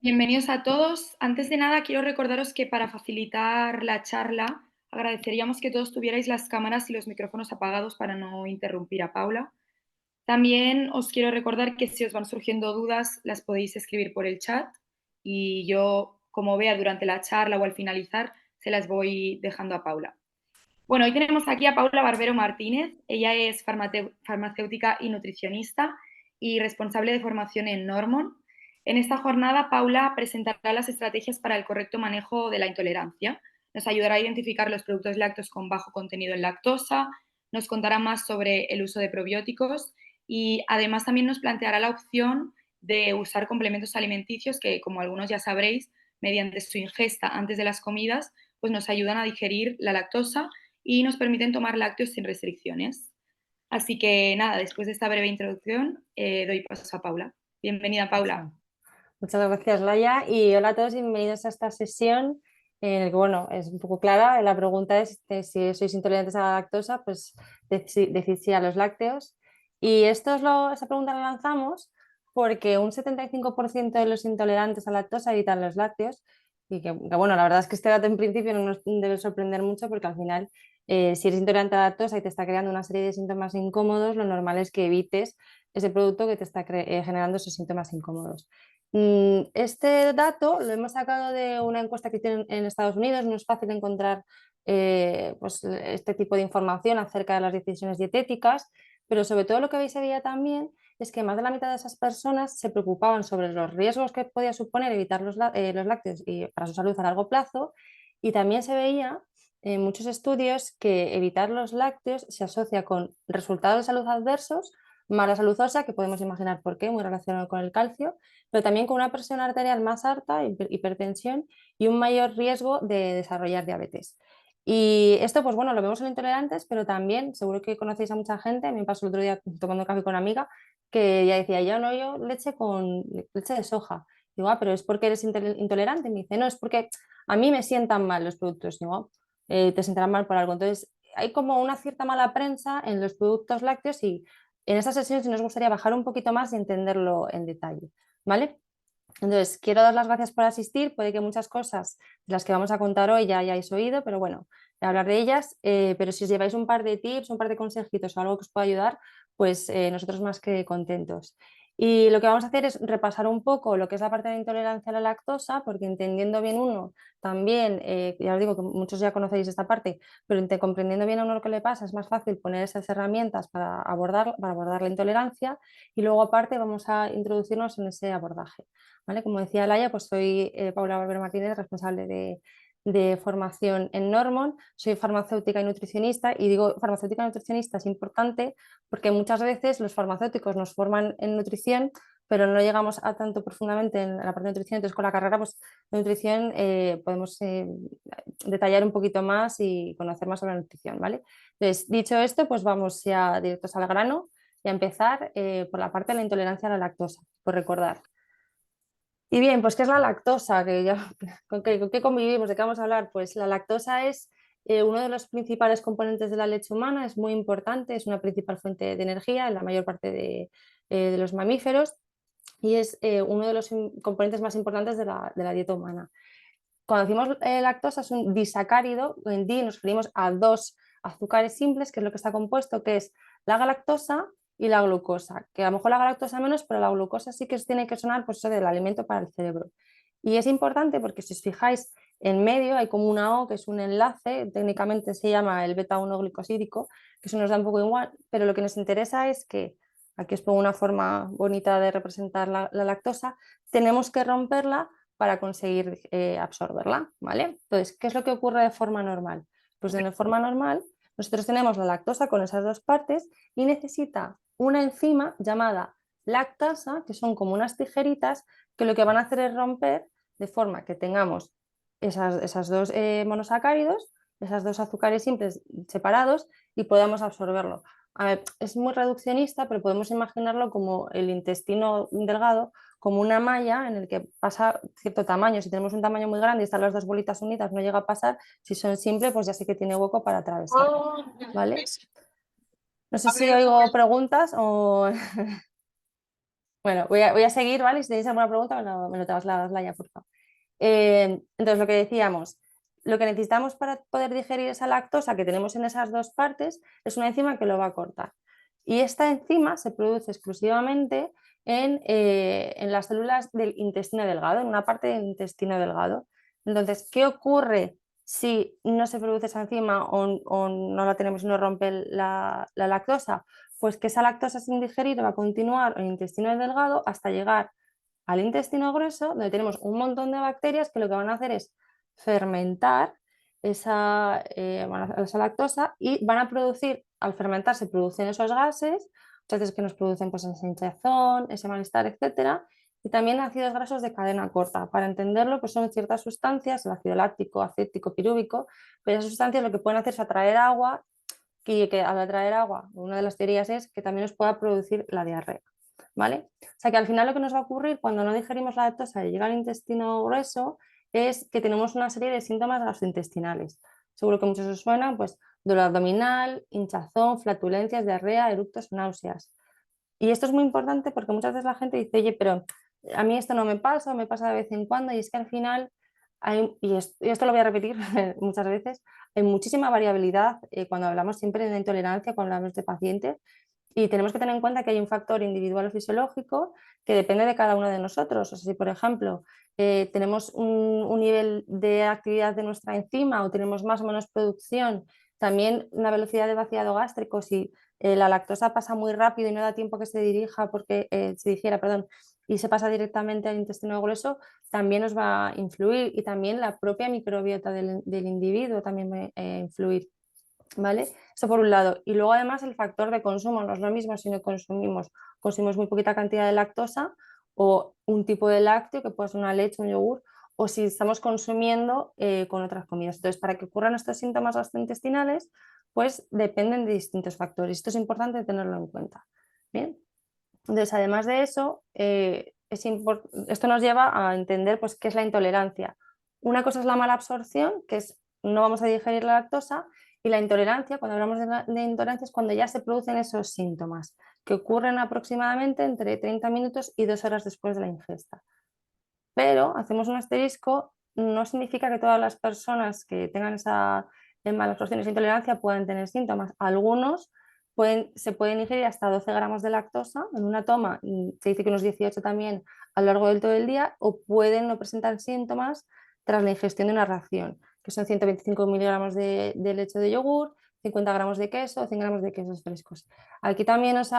Bienvenidos a todos. Antes de nada, quiero recordaros que para facilitar la charla, agradeceríamos que todos tuvierais las cámaras y los micrófonos apagados para no interrumpir a Paula. También os quiero recordar que si os van surgiendo dudas, las podéis escribir por el chat y yo, como vea durante la charla o al finalizar, se las voy dejando a Paula. Bueno, hoy tenemos aquí a Paula Barbero Martínez. Ella es farmacéutica y nutricionista y responsable de formación en Normon. En esta jornada, Paula presentará las estrategias para el correcto manejo de la intolerancia. Nos ayudará a identificar los productos lácteos con bajo contenido en lactosa, nos contará más sobre el uso de probióticos y además también nos planteará la opción de usar complementos alimenticios que, como algunos ya sabréis, mediante su ingesta antes de las comidas, pues nos ayudan a digerir la lactosa y nos permiten tomar lácteos sin restricciones. Así que nada, después de esta breve introducción, doy paso a Paula. Bienvenida, Paula. Muchas, muchas gracias, Laia. Y hola a todos y bienvenidos a esta sesión en la que, bueno, es un poco clara. La pregunta es si sois intolerantes a la lactosa, pues decid sí a los lácteos. Y esa pregunta la lanzamos porque un 75% de los intolerantes a lactosa evitan los lácteos. Y bueno, la verdad es que este dato en principio no nos debe sorprender mucho porque al final, si eres intolerante a la lactosa y te está creando una serie de síntomas incómodos, lo normal es que evites ese producto que te está generando esos síntomas incómodos. Este dato lo hemos sacado de una encuesta que tienen en Estados Unidos. No es fácil encontrar pues, este tipo de información acerca de las decisiones dietéticas, pero sobre todo lo que veis veía también es que más de la mitad de esas personas se preocupaban sobre los riesgos que podía suponer evitar los lácteos y para su salud a largo plazo, y también se veía en muchos estudios que evitar los lácteos se asocia con resultados de salud adversos, mala salud ósea, que podemos imaginar por qué, muy relacionado con el calcio, pero también con una presión arterial más alta, hipertensión y un mayor riesgo de desarrollar diabetes. Y esto, pues bueno, lo vemos en intolerantes, pero también, seguro que conocéis a mucha gente, a mí me pasó el otro día tomando café con una amiga, que ya decía, yo no, yo leche con leche de soja. Digo, ah, pero es porque eres intolerante. Me dice, no, es porque a mí me sientan mal los productos. Digo, te sentarán mal por algo. Entonces, hay como una cierta mala prensa en los productos lácteos y en esta sesión sí nos gustaría bajar un poquito más y entenderlo en detalle, ¿vale? Entonces, quiero dar las gracias por asistir. Puede que muchas cosas de las que vamos a contar hoy ya hayáis oído, pero bueno, voy a hablar de ellas. Pero si os lleváis un par de tips, un par de consejitos o algo que os pueda ayudar, pues nosotros más que contentos. Y lo que vamos a hacer es repasar un poco lo que es la parte de intolerancia a la lactosa, porque entendiendo bien uno también, ya os digo que muchos ya conocéis esta parte, pero comprendiendo bien a uno lo que le pasa, es más fácil poner esas herramientas para abordar la intolerancia, y luego aparte vamos a introducirnos en ese abordaje. ¿Vale? Como decía Laia, pues soy Paula Barbero Martínez, responsable de formación en Normon. Soy farmacéutica y nutricionista, y digo farmacéutica y nutricionista es importante porque muchas veces los farmacéuticos nos forman en nutrición, pero no llegamos a tanto profundamente en la parte de nutrición. Entonces, con la carrera pues, de nutrición podemos detallar un poquito más y conocer más sobre la nutrición, ¿vale? Entonces, dicho esto, pues vamos ya directos al grano y a empezar por la parte de la intolerancia a la lactosa, por recordar. Y bien, pues ¿qué es la lactosa? ¿Con qué convivimos? ¿De qué vamos a hablar? Pues la lactosa es uno de los principales componentes de la leche humana, es muy importante, es una principal fuente de energía en la mayor parte de los mamíferos, y es uno de los componentes más importantes de la dieta humana. Cuando decimos lactosa es un disacárido. En di nos referimos a dos azúcares simples, que es lo que está compuesto, que es la galactosa y la glucosa, que a lo mejor la galactosa menos, pero la glucosa sí que os tiene que sonar, pues eso del alimento para el cerebro. Y es importante porque si os fijáis en medio hay como una O, que es un enlace, técnicamente se llama el beta-1 glicosídico, que eso nos da un poco igual, pero lo que nos interesa es que, aquí os pongo una forma bonita de representar la lactosa, tenemos que romperla para conseguir absorberla, ¿vale? Entonces, ¿qué es lo que ocurre de forma normal? Pues de forma normal nosotros tenemos la lactosa con esas dos partes y necesita una enzima llamada lactasa, que son como unas tijeritas que lo que van a hacer es romper de forma que tengamos esas dos monosacáridos, esas dos azúcares simples separados, y podamos absorberlo. A ver, es muy reduccionista, pero podemos imaginarlo como el intestino delgado, como una malla en el que pasa cierto tamaño. Si tenemos un tamaño muy grande y están las dos bolitas unidas, no llega a pasar. Si son simples, pues ya sí que tiene hueco para atravesar, ¿vale? No sé si oigo preguntas o... Bueno, voy a seguir, ¿vale? Si tenéis alguna pregunta, me lo trasladas, Laia, por favor. Entonces, lo que decíamos, lo que necesitamos para poder digerir esa lactosa que tenemos en esas dos partes es una enzima que lo va a cortar. Y esta enzima se produce exclusivamente en las células del intestino delgado, en una parte del intestino delgado. Entonces, ¿qué ocurre si no se produce esa enzima o no la tenemos y no rompe la lactosa? Pues que esa lactosa sin digerir va a continuar en el intestino delgado hasta llegar al intestino grueso, donde tenemos un montón de bacterias que lo que van a hacer es fermentar esa lactosa y van a producir, al fermentar se producen esos gases, muchas veces que nos producen pues, esa hinchazón, ese malestar, etcétera, y también ácidos grasos de cadena corta. Para entenderlo, pues son ciertas sustancias, el ácido láctico, acético, pirúvico, pero esas sustancias lo que pueden hacer es atraer agua y que al atraer agua, una de las teorías es que también nos pueda producir la diarrea, ¿vale? O sea que al final lo que nos va a ocurrir cuando no digerimos la lactosa y llega al intestino grueso es que tenemos una serie de síntomas gastrointestinales. Seguro que muchos os suenan, pues dolor abdominal, hinchazón, flatulencias, diarrea, eructos, náuseas. Y esto es muy importante porque muchas veces la gente dice, oye, pero a mí esto no me pasa, o me pasa de vez en cuando, y es que al final, y esto lo voy a repetir muchas veces, hay muchísima variabilidad cuando hablamos siempre de la intolerancia, cuando hablamos de pacientes, y tenemos que tener en cuenta que hay un factor individual o fisiológico que depende de cada uno de nosotros. O sea, si, por ejemplo, tenemos un nivel de actividad de nuestra enzima o tenemos más o menos producción, también una velocidad de vaciado gástrico, si la lactosa pasa muy rápido y no da tiempo que se dirija porque se digiera, perdón, y se pasa directamente al intestino grueso, también nos va a influir y también la propia microbiota del individuo también va a influir. ¿Vale? Eso por un lado. Y luego además el factor de consumo no es lo mismo si no consumimos muy poquita cantidad de lactosa o un tipo de lácteo que puede ser una leche, un yogur, o si estamos consumiendo con otras comidas. Entonces, para que ocurran estos síntomas gastrointestinales, pues dependen de distintos factores. Esto es importante tenerlo en cuenta. Bien. Entonces, además de eso, esto nos lleva a entender pues, qué es la intolerancia. Una cosa es la mala absorción, que es no vamos a digerir la lactosa, y la intolerancia, cuando hablamos de intolerancia, es cuando ya se producen esos síntomas, que ocurren aproximadamente entre 30 minutos y 2 horas después de la ingesta. Pero hacemos un asterisco, no significa que todas las personas que tengan esa mala absorción, esa intolerancia, puedan tener síntomas. Algunos se pueden ingerir hasta 12 gramos de lactosa en una toma, y se dice que unos 18 también a lo largo del todo el día, o pueden no presentar síntomas tras la ingestión de una ración, que son 125 miligramos de leche de yogur, 50 gramos de queso, 100 gramos de quesos frescos. Aquí también os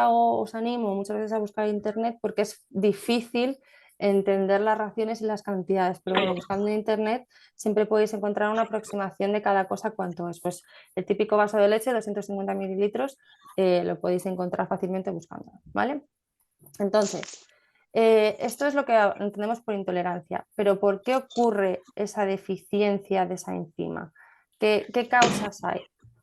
animo muchas veces a buscar en internet porque es difícil entender las raciones y las cantidades, pero bueno, buscando en internet siempre podéis encontrar una aproximación de cada cosa cuánto es. Pues el típico vaso de leche, 250 mililitros, lo podéis encontrar fácilmente buscando, ¿vale? Entonces, esto es lo que entendemos por intolerancia, pero ¿por qué ocurre esa deficiencia de esa enzima? ¿Qué causas hay?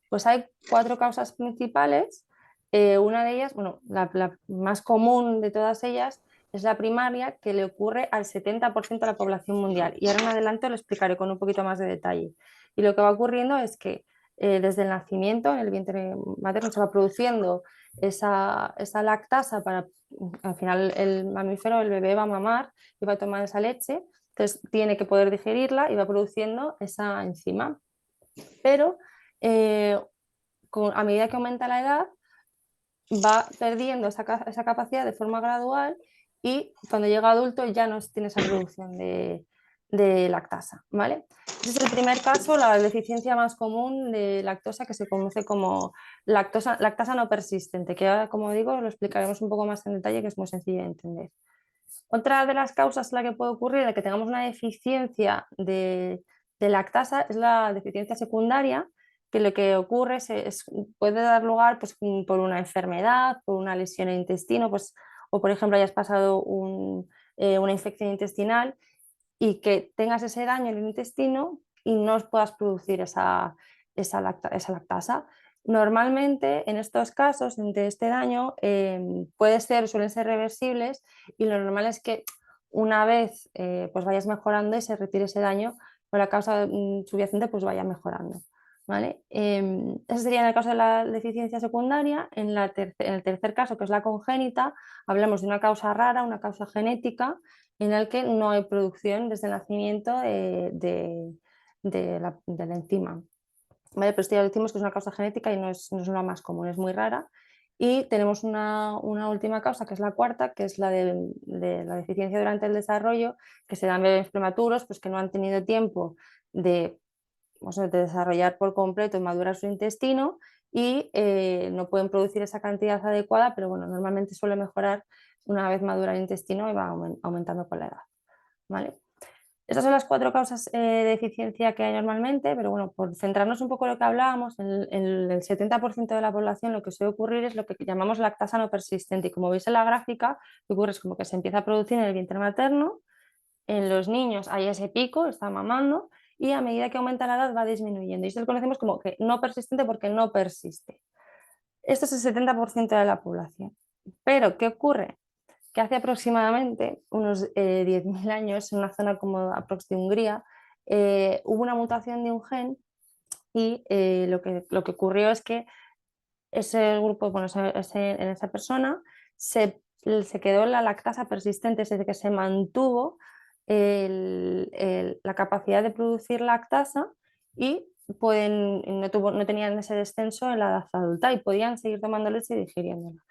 Pues hay 4 causas principales. Una de ellas, bueno, la más común de todas ellas es la primaria, que le ocurre al 70% de la población mundial. Y ahora en adelante lo explicaré con un poquito más de detalle. Y lo que va ocurriendo es que desde el nacimiento, en el vientre materno, se va produciendo esa lactasa para al final el mamífero, el bebé va a mamar y va a tomar esa leche, entonces tiene que poder digerirla y va produciendo esa enzima. Pero a medida que aumenta la edad, va perdiendo esa capacidad de forma gradual y cuando llega adulto ya no tiene esa producción de lactasa, ¿vale? Ese es el primer caso, la deficiencia más común de lactosa que se conoce como lactasa no persistente, que ahora, como digo, lo explicaremos un poco más en detalle, que es muy sencillo de entender. Otra de las causas en la que puede ocurrir el que tengamos una deficiencia de lactasa es la deficiencia secundaria, que lo que ocurre puede dar lugar pues, por una enfermedad, por una lesión en el intestino, pues, o por ejemplo hayas pasado una infección intestinal y que tengas ese daño en el intestino y no puedas producir esa lactasa. Normalmente en estos casos de este daño suelen ser reversibles y lo normal es que una vez pues vayas mejorando y se retire ese daño o la causa subyacente pues vaya mejorando. ¿vale? Ese sería en el caso de la deficiencia secundaria. En el tercer caso, que es la congénita, hablamos de una causa rara, una causa genética, en la que no hay producción desde el nacimiento de la enzima. ¿Vale? Pero esto ya decimos que es una causa genética y no es la más común, es muy rara. Y tenemos una última causa, que es la cuarta, que es la de la deficiencia durante el desarrollo, que se dan bebés prematuros pues, que no han tenido tiempo de, o sea, de desarrollar por completo y madurar su intestino y no pueden producir esa cantidad adecuada, pero bueno, normalmente suele mejorar una vez madura el intestino y va aumentando con la edad. ¿Vale? Estas son las cuatro causas de deficiencia que hay normalmente, pero bueno, por centrarnos un poco en lo que hablábamos, en el 70% de la población lo que suele ocurrir es lo que llamamos lactasa no persistente. Y como veis en la gráfica, lo que ocurre es como que se empieza a producir en el vientre materno, en los niños hay ese pico, está mamando, y a medida que aumenta la edad va disminuyendo. Y esto lo conocemos como que no persistente porque no persiste. Esto es el 70% de la población. Pero, ¿qué ocurre? Que hace aproximadamente unos 10.000 años, en una zona como aprox de Hungría, hubo una mutación de un gen y lo que ocurrió es que ese grupo, bueno, en esa persona se quedó la lactasa persistente, es decir, que se mantuvo la capacidad de producir lactasa y no tenían ese descenso en la edad adulta y podían seguir tomando leche y digiriéndola.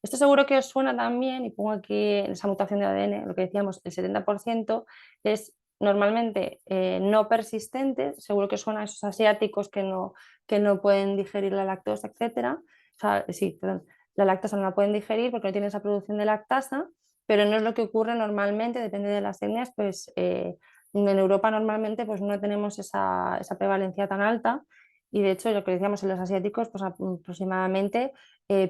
Esto seguro que os suena también, y pongo aquí en esa mutación de ADN, lo que decíamos, el 70% es normalmente no persistente, seguro que os suena a esos asiáticos que no pueden digerir la lactosa, etcétera. O sea, sí, perdón, la lactosa no la pueden digerir porque no tienen esa producción de lactasa, pero no es lo que ocurre normalmente, depende de las etnias, pues en Europa normalmente pues no tenemos esa prevalencia tan alta y de hecho lo que decíamos en los asiáticos pues aproximadamente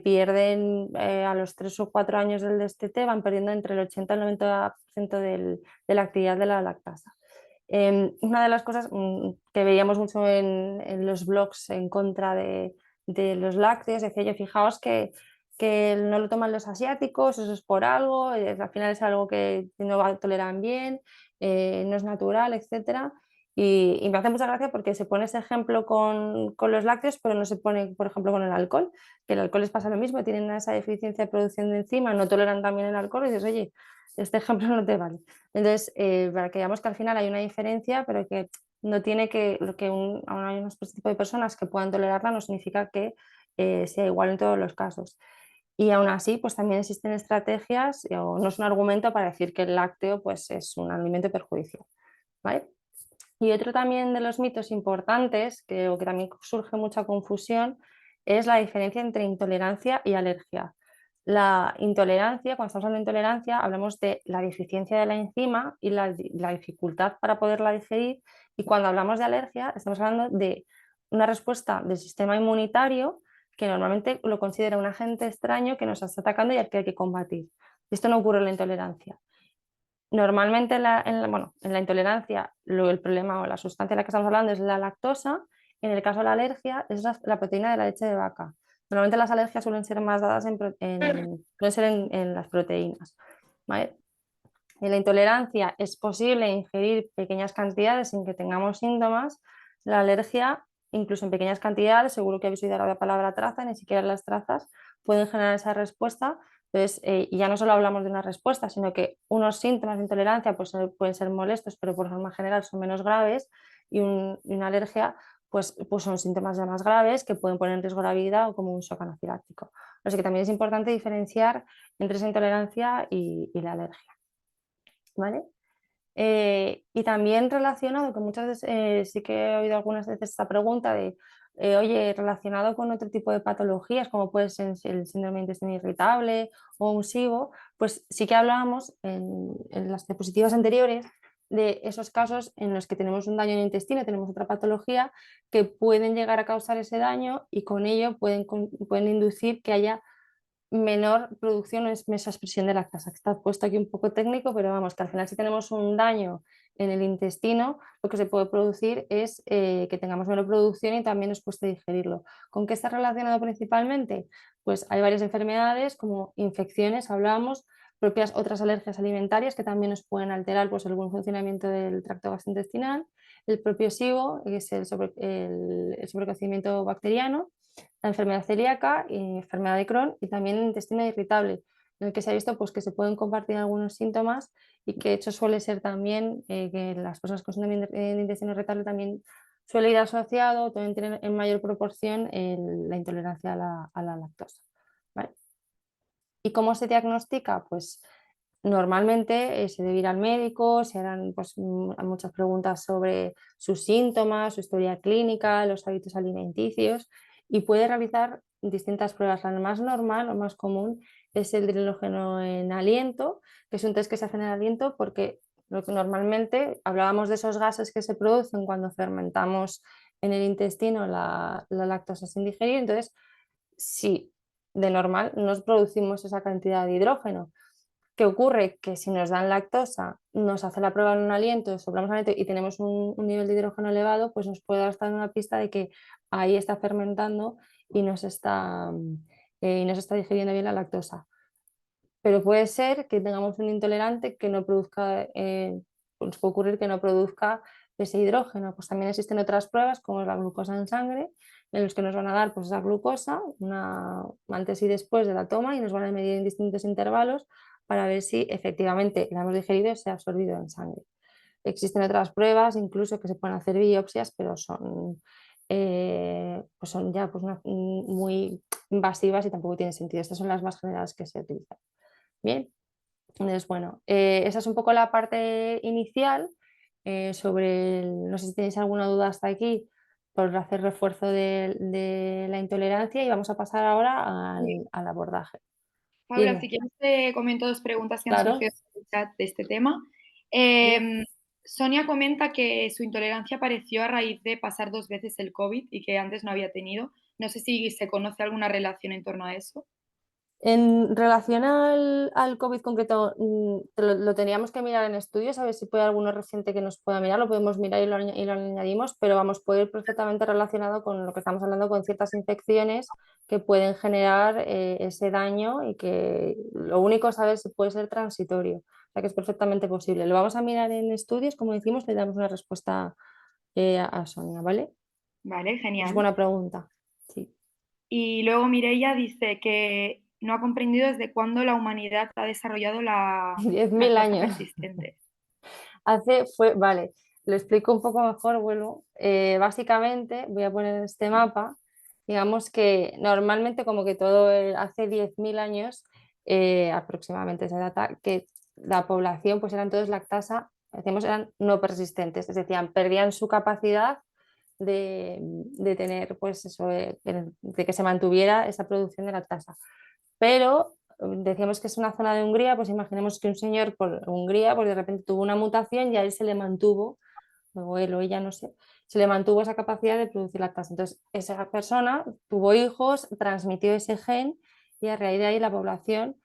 pierden a los 3 o 4 años del destete, van perdiendo entre el 80 y el 90% de la actividad de la lactasa. Una de las cosas que veíamos mucho en los blogs en contra de los lácteos, decía yo, fijaos que no lo toman los asiáticos, eso es por algo, al final es algo que no toleran bien, no es natural, etcétera. Y me hace mucha gracia porque se pone ese ejemplo con los lácteos, pero no se pone, por ejemplo, con el alcohol, que el alcohol les pasa lo mismo, tienen esa deficiencia de producción de enzima, no toleran también el alcohol y dices, oye, este ejemplo no te vale. Entonces, para que veamos que al final hay una diferencia, pero que no tiene aún hay unos tipo de personas que puedan tolerarla, no significa que sea igual en todos los casos. Y aún así, pues también existen estrategias, o no es un argumento para decir que el lácteo pues, es un alimento perjudicial. ¿Vale? Y otro también de los mitos importantes, o que también surge mucha confusión, es la diferencia entre intolerancia y alergia. La intolerancia, cuando estamos hablando de intolerancia, hablamos de la deficiencia de la enzima y la dificultad para poderla digerir. Y cuando hablamos de alergia, estamos hablando de una respuesta del sistema inmunitario que normalmente lo considera un agente extraño que nos está atacando y al que hay que combatir. Esto no ocurre en la intolerancia. Normalmente en la intolerancia el problema o la sustancia de la que estamos hablando es la lactosa. En el caso de la alergia es la proteína de la leche de vaca. Normalmente las alergias suelen ser más dadas suelen ser en las proteínas. ¿Vale? En la intolerancia es posible ingerir pequeñas cantidades sin que tengamos síntomas. La alergia, incluso en pequeñas cantidades, seguro que habéis oído la palabra traza, ni siquiera las trazas pueden generar esa respuesta. Entonces, y ya no solo hablamos de una respuesta, sino que unos síntomas de intolerancia pues, pueden ser molestos, pero por norma general son menos graves, y una alergia pues son síntomas ya más graves que pueden poner en riesgo la vida o como un shock anafiláctico. Así que también es importante diferenciar entre esa intolerancia y la alergia. ¿Vale? Y también relacionado, que muchas veces sí que he oído algunas veces esta pregunta de, oye, relacionado con otro tipo de patologías, como puede ser el síndrome de intestino irritable o un SIBO, pues sí que hablábamos en las diapositivas anteriores de esos casos en los que tenemos un daño en el intestino, tenemos otra patología que pueden llegar a causar ese daño y con ello pueden inducir que haya menor producción es esa expresión de lactasa, que está puesto aquí un poco técnico, pero vamos, que al final si tenemos un daño en el intestino, lo que se puede producir es que tengamos menor producción y también nos cueste digerirlo. ¿Con qué está relacionado principalmente? Pues hay varias enfermedades como infecciones, hablamos, propias otras alergias alimentarias que también nos pueden alterar pues, el buen funcionamiento del tracto gastrointestinal, el propio SIBO, que es el sobrecrecimiento bacteriano, la enfermedad celíaca, y enfermedad de Crohn y también el intestino irritable, en el que se ha visto pues, que se pueden compartir algunos síntomas y que de hecho suele ser también que las personas con síndrome de intestino irritable también suele ir asociado, también tienen en mayor proporción la intolerancia a la lactosa. ¿Vale? ¿Y cómo se diagnostica? Pues normalmente se debe ir al médico, se harán pues, muchas preguntas sobre sus síntomas, su historia clínica, los hábitos alimenticios y puede realizar distintas pruebas. La más normal o más común es el hidrógeno en aliento, que es un test que se hace en el aliento porque lo que normalmente hablábamos de esos gases que se producen cuando fermentamos en el intestino la lactosa sin digerir. Entonces, si de normal nos producimos esa cantidad de hidrógeno. ¿Qué ocurre? Que si nos dan lactosa, nos hace la prueba en un aliento, soplamos aliento y tenemos un nivel de hidrógeno elevado, pues nos puede dar hasta una pista de que ahí está fermentando y nos está digiriendo bien la lactosa. Pero puede ser que tengamos un intolerante que no produzca, pues puede ocurrir que no produzca ese hidrógeno. Pues también existen otras pruebas, como es la glucosa en sangre, en los que nos van a dar pues, esa glucosa antes y después de la toma y nos van a medir en distintos intervalos para ver si efectivamente la hemos digerido y se ha absorbido en sangre. Existen otras pruebas, incluso que se pueden hacer biopsias, pero pues son ya pues, muy invasivas y tampoco tienen sentido. Estas son las más generales que se utilizan. Bien, entonces, bueno, esa es un poco la parte inicial no sé si tenéis alguna duda hasta aquí por hacer refuerzo de la intolerancia y vamos a pasar ahora Sí. al abordaje. Paula, si Dime, quieres te comento dos preguntas que han claro. surgido en el chat de este tema. Bien. Sonia comenta que su intolerancia apareció a raíz de pasar 2 veces el COVID y que antes no había tenido. No sé si se conoce alguna relación en torno a eso. En relación al COVID concreto, lo teníamos que mirar en estudios, a ver si puede alguno reciente que nos pueda mirar, lo podemos mirar y lo añadimos, pero vamos, puede ir perfectamente relacionado con lo que estamos hablando, con ciertas infecciones que pueden generar ese daño y que lo único es saber si puede ser transitorio, o sea que es perfectamente posible. Lo vamos a mirar en estudios, como decimos, le damos una respuesta a Sonia, ¿vale? Vale, Es genial. buena pregunta, sí. Y luego Mireia dice que no ha comprendido desde cuándo la humanidad ha desarrollado la 10.000 lactasa años. persistente. Vale, lo explico un poco mejor, vuelvo. Básicamente, voy a poner en este mapa, digamos que normalmente como que todo hace 10.000 años aproximadamente se data que la población pues eran todos lactasa, decimos eran no persistentes, es decir, perdían su capacidad de tener pues eso, de que se mantuviera esa producción de lactasa. Pero decíamos que es una zona de Hungría, pues imaginemos que un señor por Hungría pues de repente tuvo una mutación y a él se le mantuvo, o él o ella, no sé, se le mantuvo esa capacidad de producir lactasa. Entonces, esa persona tuvo hijos, transmitió ese gen y a raíz de ahí la población,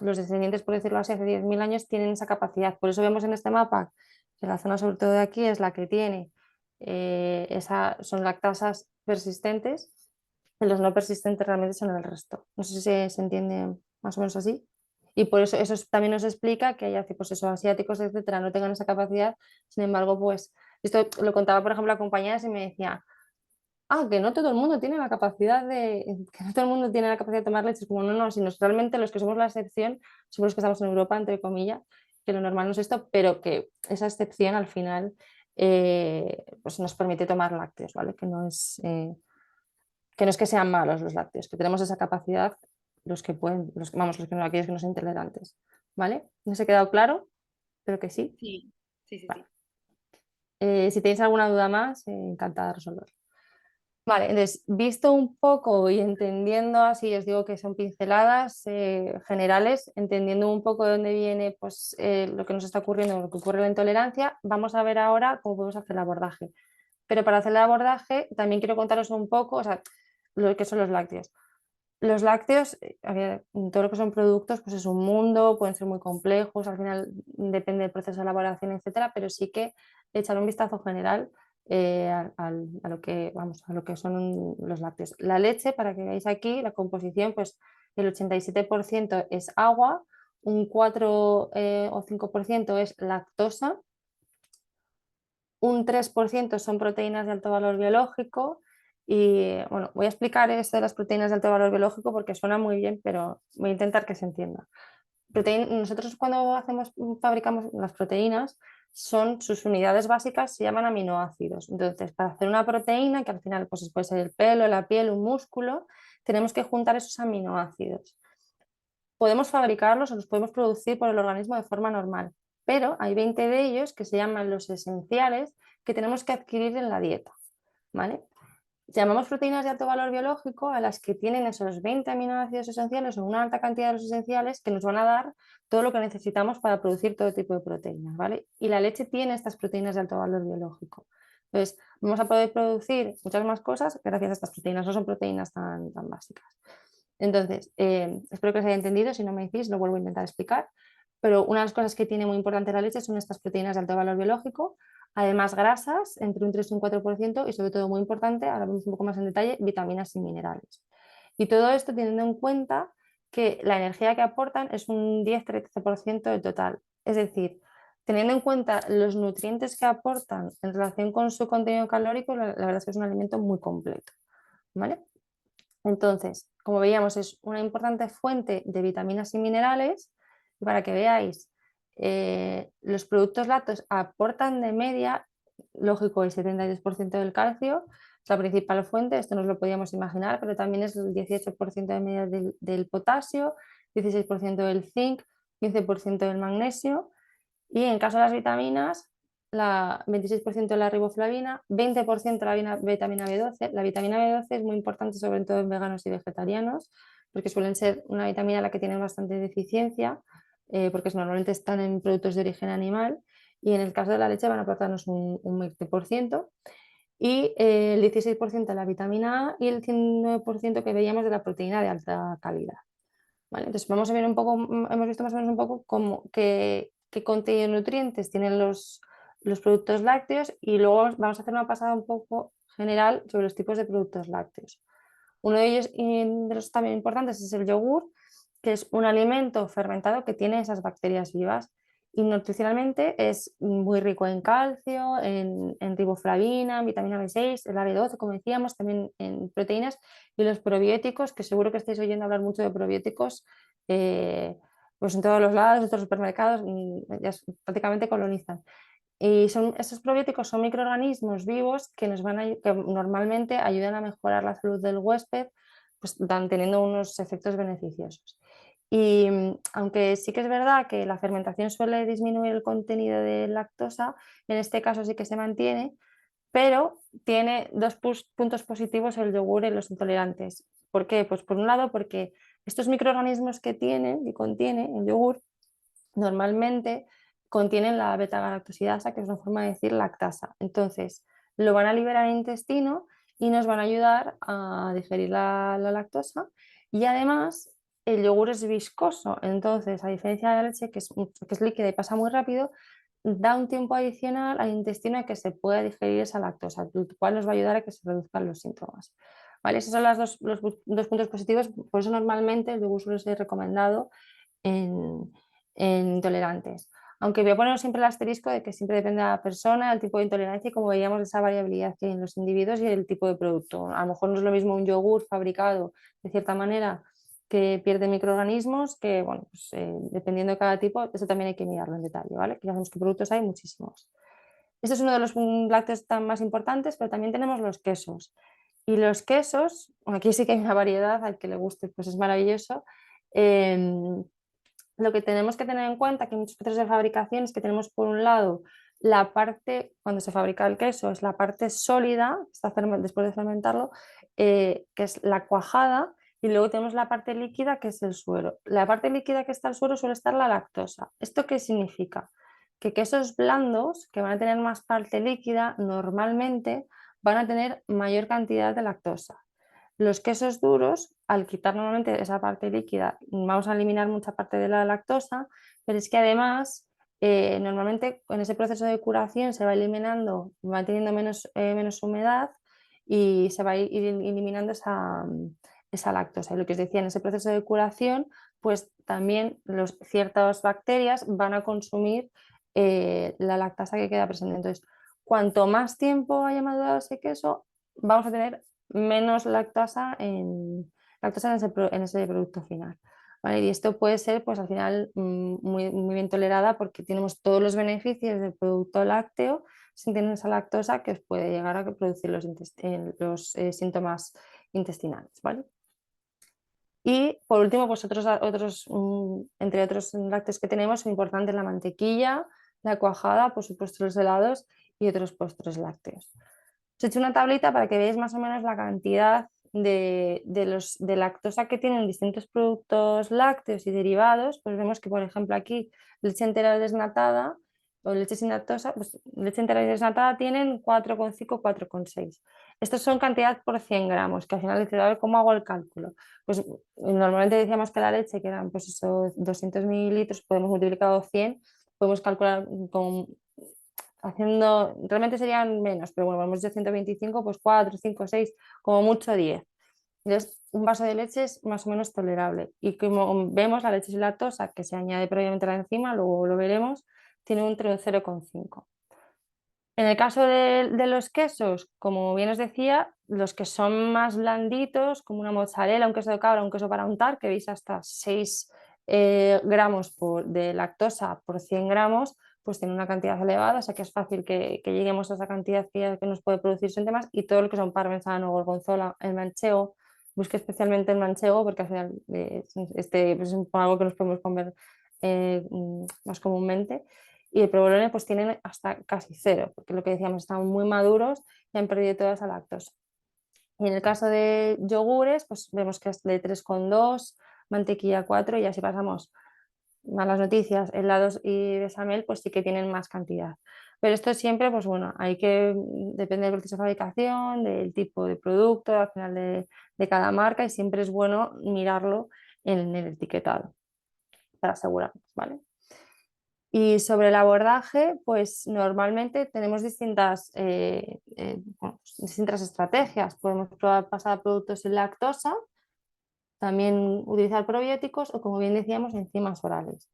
los descendientes, por decirlo así, hace 10.000 años tienen esa capacidad. Por eso vemos en este mapa que la zona sobre todo de aquí es la que tiene, son lactasas persistentes y los no persistentes realmente son el resto. No sé si se entiende más o menos así. Y por eso también nos explica que hay pues eso, asiáticos, etcétera, no tengan esa capacidad. Sin embargo, pues esto lo contaba, por ejemplo, a compañeras y me decía, que no todo el mundo tiene la capacidad que no todo el mundo tiene la capacidad de tomar leche. Es como, no, no, sino realmente los que somos la excepción somos los que estamos en Europa, entre comillas, que lo normal no es esto, pero que esa excepción al final pues nos permite tomar lácteos, ¿vale? Que no es que sean malos los lácteos, que tenemos esa capacidad los que pueden, vamos, los que no, aquellos que no son intolerantes, ¿vale? ¿No se ha quedado claro? Pero que sí. Sí, sí, sí, Vale. sí. Si tenéis alguna duda más, encantada de resolver. Vale, entonces, visto un poco y entendiendo así, os digo que son pinceladas generales, entendiendo un poco de dónde viene pues, lo que nos está ocurriendo, lo que ocurre en la intolerancia, vamos a ver ahora cómo podemos hacer el abordaje. Pero para hacer el abordaje también quiero contaros un poco, o sea, lo que son los lácteos. Los lácteos, a ver, todo lo que son productos, pues es un mundo, pueden ser muy complejos, al final depende del proceso de elaboración, etcétera, pero sí que echar un vistazo general a lo que, vamos, a lo que son los lácteos. La leche, para que veáis aquí, la composición, pues el 87% es agua, un 4 o 5% es lactosa, un 3% son proteínas de alto valor biológico y bueno, voy a explicar esto de las proteínas de alto valor biológico porque suena muy bien, pero voy a intentar que se entienda. Nosotros cuando fabricamos las proteínas, sus unidades básicas se llaman aminoácidos. Entonces, para hacer una proteína, que al final pues, puede ser el pelo, la piel, un músculo, tenemos que juntar esos aminoácidos. Podemos fabricarlos o los podemos producir por el organismo de forma normal, pero hay 20 de ellos que se llaman los esenciales que tenemos que adquirir en la dieta, ¿vale? Llamamos proteínas de alto valor biológico a las que tienen esos 20 aminoácidos esenciales o una alta cantidad de los esenciales que nos van a dar todo lo que necesitamos para producir todo tipo de proteínas, ¿vale? Y la leche tiene estas proteínas de alto valor biológico. Entonces, vamos a poder producir muchas más cosas gracias a estas proteínas, no son proteínas tan básicas. Entonces, espero que os haya entendido, si no me decís, lo vuelvo a intentar explicar. Pero una de las cosas que tiene muy importante la leche son estas proteínas de alto valor biológico, además grasas, entre un 3 y un 4%, y sobre todo muy importante, ahora vemos un poco más en detalle, vitaminas y minerales. Y todo esto teniendo en cuenta que la energía que aportan es un 10-13% del total. Es decir, teniendo en cuenta los nutrientes que aportan en relación con su contenido calórico, la verdad es que es un alimento muy completo, ¿vale? Entonces, como veíamos, es una importante fuente de vitaminas y minerales. Y para que veáis, los productos lácteos aportan de media, lógico, el 72% del calcio, es la principal fuente, esto nos lo podíamos imaginar, pero también es el 18% de media del potasio, 16% del zinc, 15% del magnesio. Y en caso de las vitaminas, 26% de la riboflavina, 20% de la vitamina B12. La vitamina B12 es muy importante, sobre todo en veganos y vegetarianos, porque suelen ser una vitamina a la que tienen bastante deficiencia, porque normalmente están en productos de origen animal. Y en el caso de la leche van a aportarnos un 20%. Y el 16% de la vitamina A y el 19% que veíamos de la proteína de alta calidad. ¿Vale? Entonces vamos a ver un poco, hemos visto más o menos un poco qué contenido de nutrientes tienen los productos lácteos y luego vamos a hacer una pasada un poco general sobre los tipos de productos lácteos. Uno de ellos y de los también importantes es el yogur, que es un alimento fermentado que tiene esas bacterias vivas y nutricionalmente es muy rico en calcio, en riboflavina, en vitamina B6, el B12, como decíamos, también en proteínas y los probióticos, que seguro que estáis oyendo hablar mucho de probióticos, pues en todos los lados, en todos los supermercados, ya prácticamente colonizan. Y estos probióticos son microorganismos vivos que que normalmente ayudan a mejorar la salud del huésped, pues teniendo unos efectos beneficiosos. Y aunque sí que es verdad que la fermentación suele disminuir el contenido de lactosa, en este caso sí que se mantiene, pero tiene dos puntos positivos el yogur en los intolerantes. ¿Por qué? Pues por un lado porque estos microorganismos que contiene el yogur normalmente contienen la beta-galactosidasa, que es una forma de decir lactasa. Entonces, lo van a liberar en el intestino y nos van a ayudar a digerir la lactosa. Y además, el yogur es viscoso, entonces, a diferencia de la leche, que es líquida y pasa muy rápido, da un tiempo adicional al intestino a que se pueda digerir esa lactosa, lo cual nos va a ayudar a que se reduzcan los síntomas. ¿Vale? Esos son los dos puntos positivos, por eso normalmente el yogur suele ser recomendado en, en intolerantes. Aunque voy a poner siempre el asterisco de que siempre depende de la persona, el tipo de intolerancia y como veíamos esa variabilidad que hay en los individuos y el tipo de producto. A lo mejor no es lo mismo un yogur fabricado de cierta manera que pierde microorganismos, que bueno, pues, dependiendo de cada tipo, eso también hay que mirarlo en detalle, ¿vale? Que ya sabemos que productos hay muchísimos. Este es uno de los lácteos más importantes, pero también tenemos los quesos. Y los quesos, aquí sí que hay una variedad, al que le guste, pues es maravilloso. Lo que tenemos que tener en cuenta que hay muchos procesos de fabricación es que tenemos por un lado la parte, cuando se fabrica el queso, es la parte sólida, después de fermentarlo, que es la cuajada, y luego tenemos la parte líquida, que es el suero. La parte líquida que está el suero suele estar la lactosa. ¿Esto qué significa? Que quesos blandos, que van a tener más parte líquida, normalmente van a tener mayor cantidad de lactosa. Los quesos duros, al quitar normalmente esa parte líquida, vamos a eliminar mucha parte de la lactosa, pero es que además, normalmente en ese proceso de curación se va eliminando, va teniendo menos humedad y se va eliminando esa lactosa. Y lo que os decía, en ese proceso de curación, pues también ciertas bacterias van a consumir la lactasa que queda presente. Entonces, cuanto más tiempo haya madurado ese queso, vamos a tener menos lactosa en ese producto final. ¿Vale? Y esto puede ser, pues al final, muy, muy bien tolerada porque tenemos todos los beneficios del producto lácteo sin tener esa lactosa que os puede llegar a producir los síntomas intestinales. ¿Vale? Y por último, pues entre otros lácteos que tenemos son importantes la mantequilla, la cuajada, por supuesto los helados y otros postres lácteos. Os he hecho una tablita para que veáis más o menos la cantidad de lactosa que tienen distintos productos lácteos y derivados. Pues vemos que, por ejemplo, aquí leche entera desnatada o leche sin lactosa, pues leche entera y desnatada tienen 4,5, 4,6. Estos son cantidad por 100 gramos, que al final dice, a ver, ¿cómo hago el cálculo? Pues normalmente decíamos que la leche, que eran pues eso, 200 mililitros, podemos multiplicar 100, podemos calcular con realmente serían menos, pero bueno, hemos dicho 125, pues 4, 5, 6, como mucho 10. Entonces, un vaso de leche es más o menos tolerable. Y como vemos, la leche sin lactosa, que se añade previamente a la enzima, luego lo veremos, tiene un 0,5. En el caso de los quesos, como bien os decía, los que son más blanditos, como una mozzarella, un queso de cabra, un queso para untar, que veis hasta 6 gramos de lactosa por 100 gramos, pues tiene una cantidad elevada, o sea que es fácil que lleguemos a esa cantidad que nos puede producir síntomas. Y todo lo que son parmesano, gorgonzola, el manchego, busque especialmente el manchego porque al final pues es algo que nos podemos comer más comúnmente. Y el provolone pues tienen hasta casi cero, porque lo que decíamos, están muy maduros y han perdido toda esa lactosa. Y en el caso de yogures, pues vemos que es de 3,2, mantequilla 4 y así pasamos. Malas noticias, helados y besamel pues sí que tienen más cantidad. Pero esto siempre, pues bueno, depende del proceso de fabricación, del tipo de producto, al final de cada marca y siempre es bueno mirarlo en el etiquetado para asegurarnos, ¿vale? Y sobre el abordaje, pues normalmente tenemos bueno, pues, distintas estrategias. Podemos probar pasar a productos sin lactosa, también utilizar probióticos o, como bien decíamos, enzimas orales.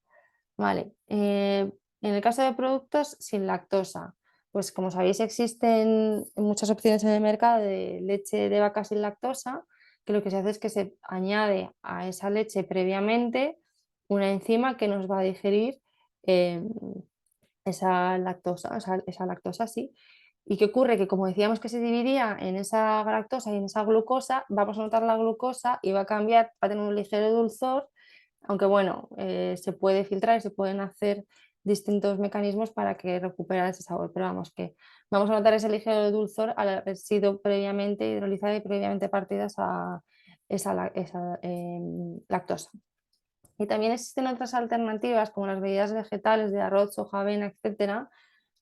Vale. En el caso de productos sin lactosa, pues como sabéis existen muchas opciones en el mercado de leche de vaca sin lactosa, que lo que se hace es que se añade a esa leche previamente una enzima que nos va a digerir eh, esa lactosa, sí. ¿Y qué ocurre? Que como decíamos que se dividía en esa lactosa y en esa glucosa, vamos a notar la glucosa y va a cambiar, va a tener un ligero dulzor, aunque bueno, se puede filtrar y se pueden hacer distintos mecanismos para que recuperar ese sabor, pero vamos, que vamos a notar ese ligero dulzor al haber sido previamente hidrolizada y previamente partidas a esa lactosa. Y también existen otras alternativas como las bebidas vegetales de arroz, soja, avena, etcétera,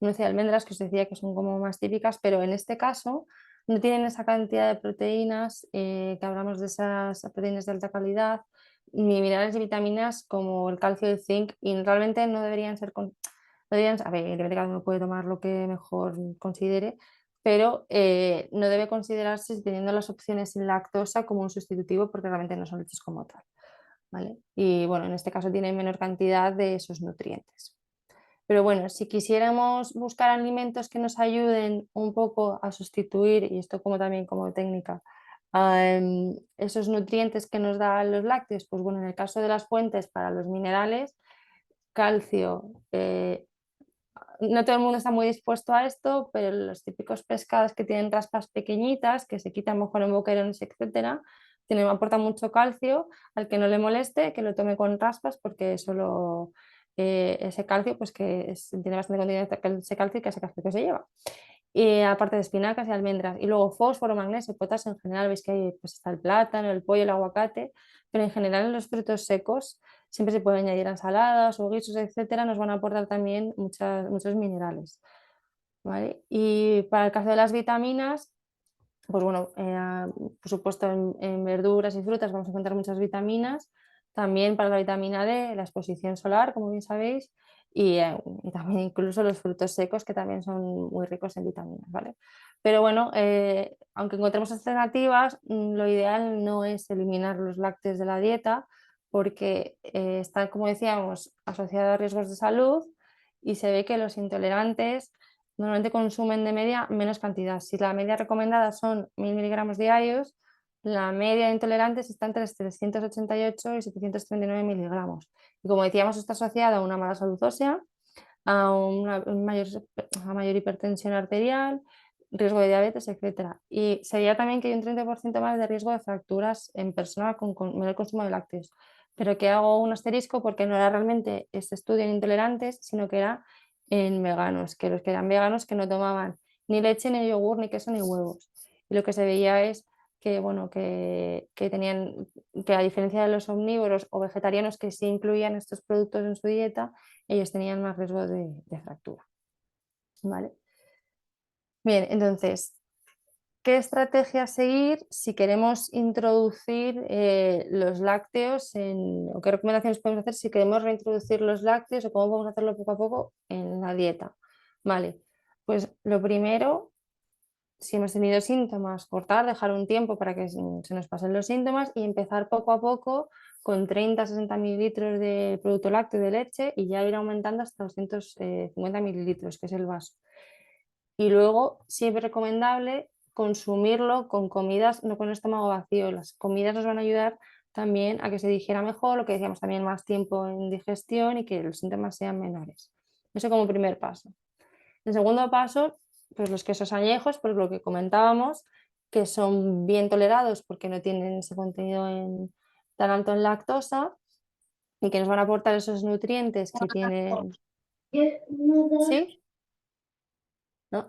nueces y almendras, que os decía que son como más típicas, pero en este caso no tienen esa cantidad de proteínas, que hablamos de esas proteínas de alta calidad, ni minerales y vitaminas como el calcio y el zinc, y realmente no deberían ser, a ver, evidentemente cada uno puede tomar lo que mejor considere, pero no debe considerarse teniendo las opciones sin lactosa como un sustitutivo porque realmente no son leches como tal. ¿Vale? Y bueno, en este caso tiene menor cantidad de esos nutrientes. Pero bueno, si quisiéramos buscar alimentos que nos ayuden un poco a sustituir, y esto como también como técnica, esos nutrientes que nos dan los lácteos, pues bueno, en el caso de las fuentes para los minerales, calcio, no todo el mundo está muy dispuesto a esto, pero los típicos pescados que tienen raspas pequeñitas, que se quitan mejor en boquerones, etcétera, aportan mucho calcio. Al que no le moleste, que lo tome con raspas, porque solo ese calcio, pues tiene bastante contenido ese calcio que ese calcio que se lleva. Y aparte de espinacas y almendras. Y luego fósforo, magnesio, potasio en general, veis que hay, pues está el plátano, el pollo, el aguacate, pero en general en los frutos secos siempre se puede añadir a ensaladas o guisos, etcétera, nos van a aportar también muchos minerales. ¿Vale? Y para el caso de las vitaminas, pues bueno, por supuesto en verduras y frutas vamos a encontrar muchas vitaminas, también para la vitamina D, la exposición solar, como bien sabéis, y también incluso los frutos secos que también son muy ricos en vitaminas, ¿vale? Pero bueno, aunque encontremos alternativas, lo ideal no es eliminar los lácteos de la dieta, porque está, como decíamos, asociado a riesgos de salud y se ve que los intolerantes normalmente consumen de media menos cantidad. Si la media recomendada son 1000 miligramos diarios, la media de intolerantes está entre 388 y 739 miligramos. Y como decíamos, está asociada a una mala salud ósea, a mayor hipertensión arterial, riesgo de diabetes, etcétera. Y sería también que hay un 30% más de riesgo de fracturas en personas con menor consumo de lácteos. Pero que hago un asterisco porque no era realmente este estudio en intolerantes, sino que era en veganos, que los que eran veganos que no tomaban ni leche, ni yogur, ni queso, ni huevos. Y lo que se veía es que, bueno, que tenían, que a diferencia de los omnívoros o vegetarianos que sí incluían estos productos en su dieta, ellos tenían más riesgo de fractura. ¿Vale? Bien, entonces, ¿qué estrategia seguir si queremos introducir los lácteos o qué recomendaciones podemos hacer si queremos reintroducir los lácteos o cómo podemos hacerlo poco a poco en la dieta? Vale, pues lo primero, si hemos tenido síntomas, cortar, dejar un tiempo para que se nos pasen los síntomas y empezar poco a poco con 30-60 mililitros de producto lácteo de leche y ya ir aumentando hasta 250 mililitros, que es el vaso. Y luego, siempre recomendable consumirlo con comidas, no con el estómago vacío. Las comidas nos van a ayudar también a que se digiera mejor, lo que decíamos también, más tiempo en digestión y que los síntomas sean menores. Eso como primer paso. El segundo paso, pues los quesos añejos, por lo que comentábamos, que son bien tolerados porque no tienen ese contenido tan alto en lactosa y que nos van a aportar esos nutrientes que tienen. ¿Sí? ¿No?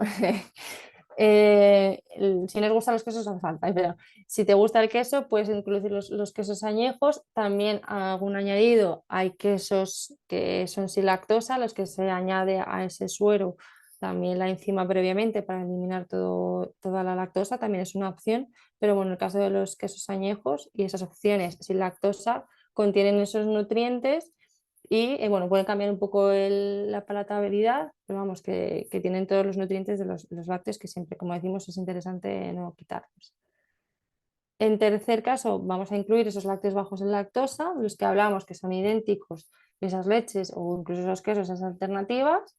Si les gustan los quesos, hace falta, pero si te gusta el queso, puedes introducir los quesos añejos. También algún añadido, hay quesos que son sin lactosa, los que se añade a ese suero también la enzima previamente para eliminar toda la lactosa, también es una opción, pero bueno, en el caso de los quesos añejos y esas opciones sin lactosa contienen esos nutrientes y bueno, pueden cambiar un poco la palatabilidad, pero vamos, que tienen todos los nutrientes de los lácteos que siempre, como decimos, es interesante no quitarlos. En tercer caso, vamos a incluir esos lácteos bajos en lactosa, los que hablamos que son idénticos, esas leches o incluso esos quesos, esas alternativas.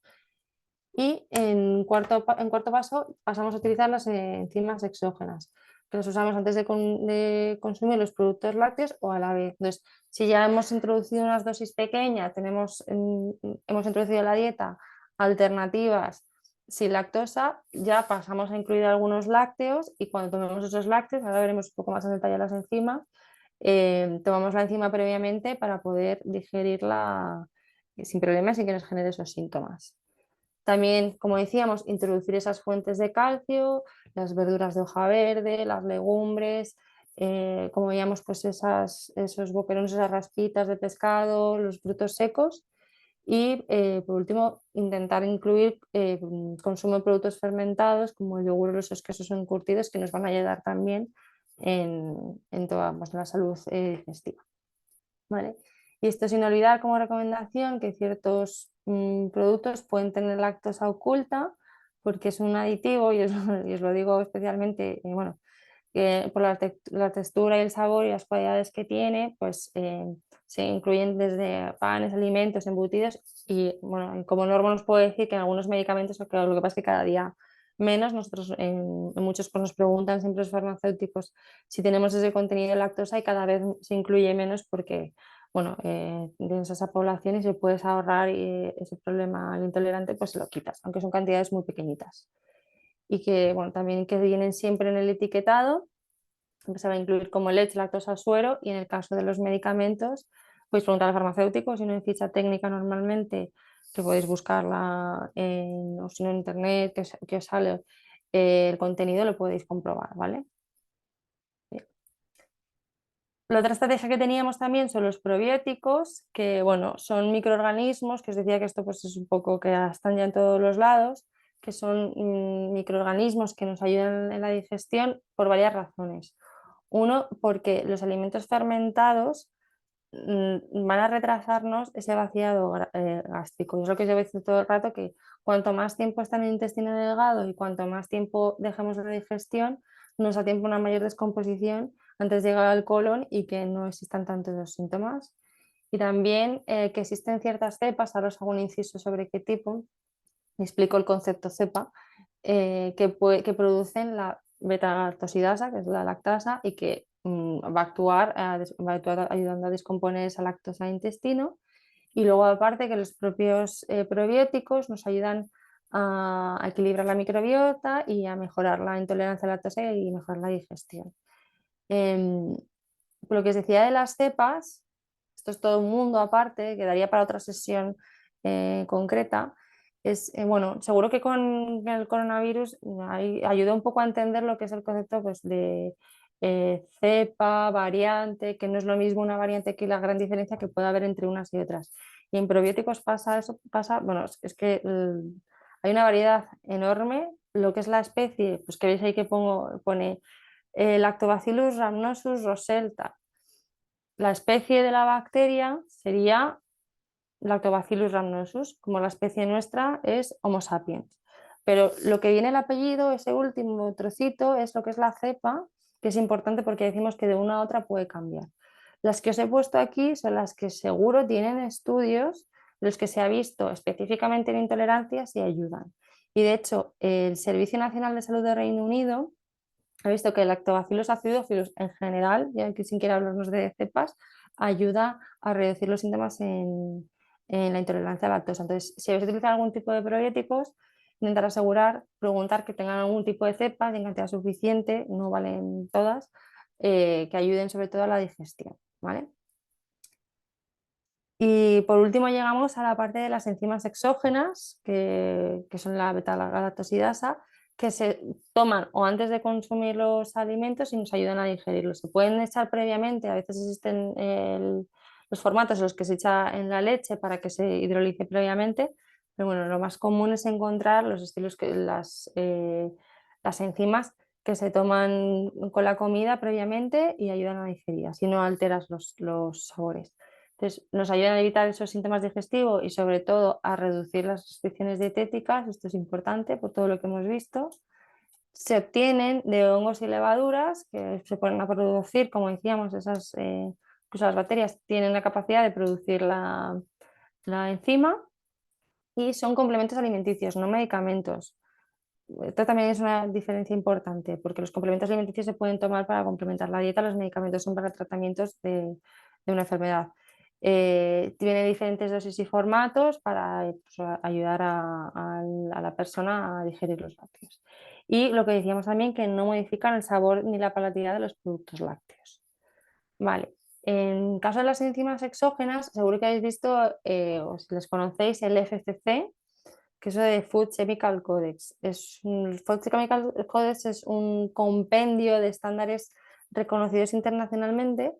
Y en cuarto paso pasamos a utilizar las enzimas exógenas, que las usamos antes de consumir los productos lácteos o a la vez. Entonces, si ya hemos introducido unas dosis pequeñas, hemos introducido en la dieta alternativas sin lactosa, ya pasamos a incluir algunos lácteos y cuando tomemos esos lácteos, ahora veremos un poco más en detalle las enzimas, tomamos la enzima previamente para poder digerirla sin problemas y que nos genere esos síntomas. También, como decíamos, introducir esas fuentes de calcio, las verduras de hoja verde, las legumbres, como veíamos, pues esos boquerones, esas raspitas de pescado, los frutos secos. Y por último, intentar incluir consumo de productos fermentados como el yogur o los quesos encurtidos que nos van a ayudar también en toda pues, la salud digestiva. ¿Vale? Y esto sin olvidar como recomendación que ciertos productos pueden tener lactosa oculta porque es un aditivo y os lo digo especialmente, bueno, por la textura y el sabor y las cualidades que tiene, pues se incluyen desde panes, alimentos, embutidos y bueno, como norma nos puedo decir que en algunos medicamentos, lo que pasa es que cada día menos, nosotros en muchos pues, nos preguntan siempre los farmacéuticos si tenemos ese contenido de lactosa y cada vez se incluye menos porque bueno, tienes esa población y si puedes ahorrar ese problema al intolerante, pues se lo quitas, aunque son cantidades muy pequeñitas. Y que, bueno, también que vienen siempre en el etiquetado, que se va a incluir como leche, lactosa, suero, y en el caso de los medicamentos, podéis preguntar al farmacéutico, si no hay ficha técnica normalmente, que podéis buscarla o si no en internet, que os sale el contenido, lo podéis comprobar, ¿vale? La otra estrategia que teníamos también son los probióticos, que bueno, son microorganismos, que os decía que esto pues es un poco que están ya en todos los lados, que son microorganismos que nos ayudan en la digestión por varias razones. Uno, porque los alimentos fermentados van a retrasarnos ese vaciado gástrico. Y es lo que yo decir todo el rato, que cuanto más tiempo está en el intestino delgado y cuanto más tiempo dejamos la digestión, nos da tiempo a una mayor descomposición antes de llegar al colon y que no existan tantos los síntomas. Y también que existen ciertas cepas, ahora os hago un inciso sobre qué tipo, explico el concepto cepa, que producen la beta-galactosidasa, que es la lactasa, y que va a actuar ayudando a descomponer esa lactosa en el intestino. Y luego aparte que los propios probióticos nos ayudan a equilibrar la microbiota y a mejorar la intolerancia a la lactosa y mejorar la digestión. Em, lo que os decía de las cepas, esto es todo un mundo aparte, quedaría para otra sesión concreta. Bueno, seguro que con el coronavirus ayuda un poco a entender lo que es el concepto pues, de cepa, variante, que no es lo mismo una variante que la gran diferencia que puede haber entre unas y otras. Y en probióticos pasa eso, bueno, es que hay una variedad enorme. Lo que es la especie, pues que veis ahí que pone Lactobacillus rhamnosus roselta. La especie de la bacteria sería Lactobacillus rhamnosus, como la especie nuestra es Homo sapiens. Pero lo que viene el apellido, ese último trocito, es lo que es la cepa, que es importante porque decimos que de una a otra puede cambiar. Las que os he puesto aquí son las que seguro tienen estudios, los que se ha visto específicamente en intolerancias y ayudan. Y de hecho, el Servicio Nacional de Salud de Reino Unido he visto que el lactobacillus acidófilos en general, ya que sin querer hablarnos de cepas, ayuda a reducir los síntomas en la intolerancia a la lactosa. Entonces, si vais a utilizar algún tipo de probióticos, intentar asegurar, preguntar que tengan algún tipo de cepa en cantidad suficiente, no valen todas, que ayuden sobre todo a la digestión, ¿vale? Y por último llegamos a la parte de las enzimas exógenas, que son la beta-galactosidasa, que se toman o antes de consumir los alimentos y nos ayudan a digerirlos. Se pueden echar previamente, a veces existen los formatos en los que se echa en la leche para que se hidrolice previamente, pero bueno, lo más común es encontrar los estilos las enzimas que se toman con la comida previamente y ayudan a digerir, así no alteras los sabores. Entonces, nos ayudan a evitar esos síntomas digestivos y sobre todo a reducir las restricciones dietéticas, esto es importante por todo lo que hemos visto. Se obtienen de hongos y levaduras que se ponen a producir, como decíamos, incluso las bacterias tienen la capacidad de producir la enzima y son complementos alimenticios, no medicamentos. Esto también es una diferencia importante porque los complementos alimenticios se pueden tomar para complementar la dieta, los medicamentos son para tratamientos de una enfermedad. Tiene diferentes dosis y formatos para pues, ayudar a la persona a digerir los lácteos. Y lo que decíamos también, que no modifican el sabor ni la palatabilidad de los productos lácteos. Vale. En caso de las enzimas exógenas, seguro que habéis visto o si les conocéis el FCC, que es de Food Chemical Codex. Food Chemical Codex es un compendio de estándares reconocidos internacionalmente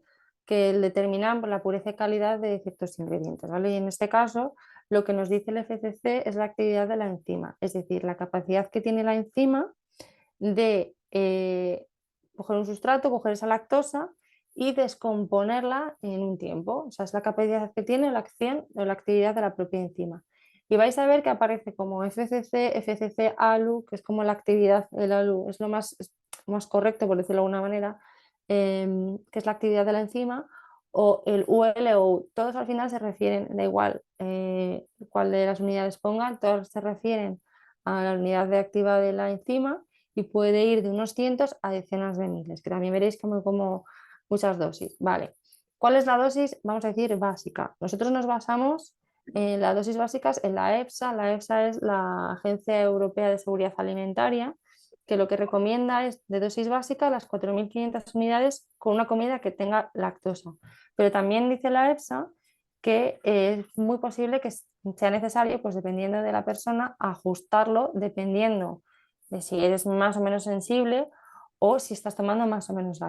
que determinan la pureza y calidad de ciertos ingredientes, ¿vale? Y en este caso, lo que nos dice el FCC es la actividad de la enzima, es decir, la capacidad que tiene la enzima de coger un sustrato, coger esa lactosa y descomponerla en un tiempo. O sea, es la capacidad que tiene la acción o la actividad de la propia enzima. Y vais a ver que aparece como FCC, FCC ALU, que es como la actividad del ALU, es lo más correcto, por decirlo de alguna manera, que es la actividad de la enzima, o el ULO. Todos al final se refieren, da igual cuál de las unidades pongan, todos se refieren a la unidad de activa de la enzima y puede ir de unos cientos a decenas de miles, que también veréis como muchas dosis. Vale. ¿Cuál es la dosis? Vamos a decir básica. Nosotros nos basamos en las dosis básicas en la EFSA. La EFSA es la Agencia Europea de Seguridad Alimentaria, que lo que recomienda es de dosis básica las 4.500 unidades con una comida que tenga lactosa. Pero también dice la EFSA que es muy posible que sea necesario, pues dependiendo de la persona, ajustarlo dependiendo de si eres más o menos sensible o si estás tomando más o menos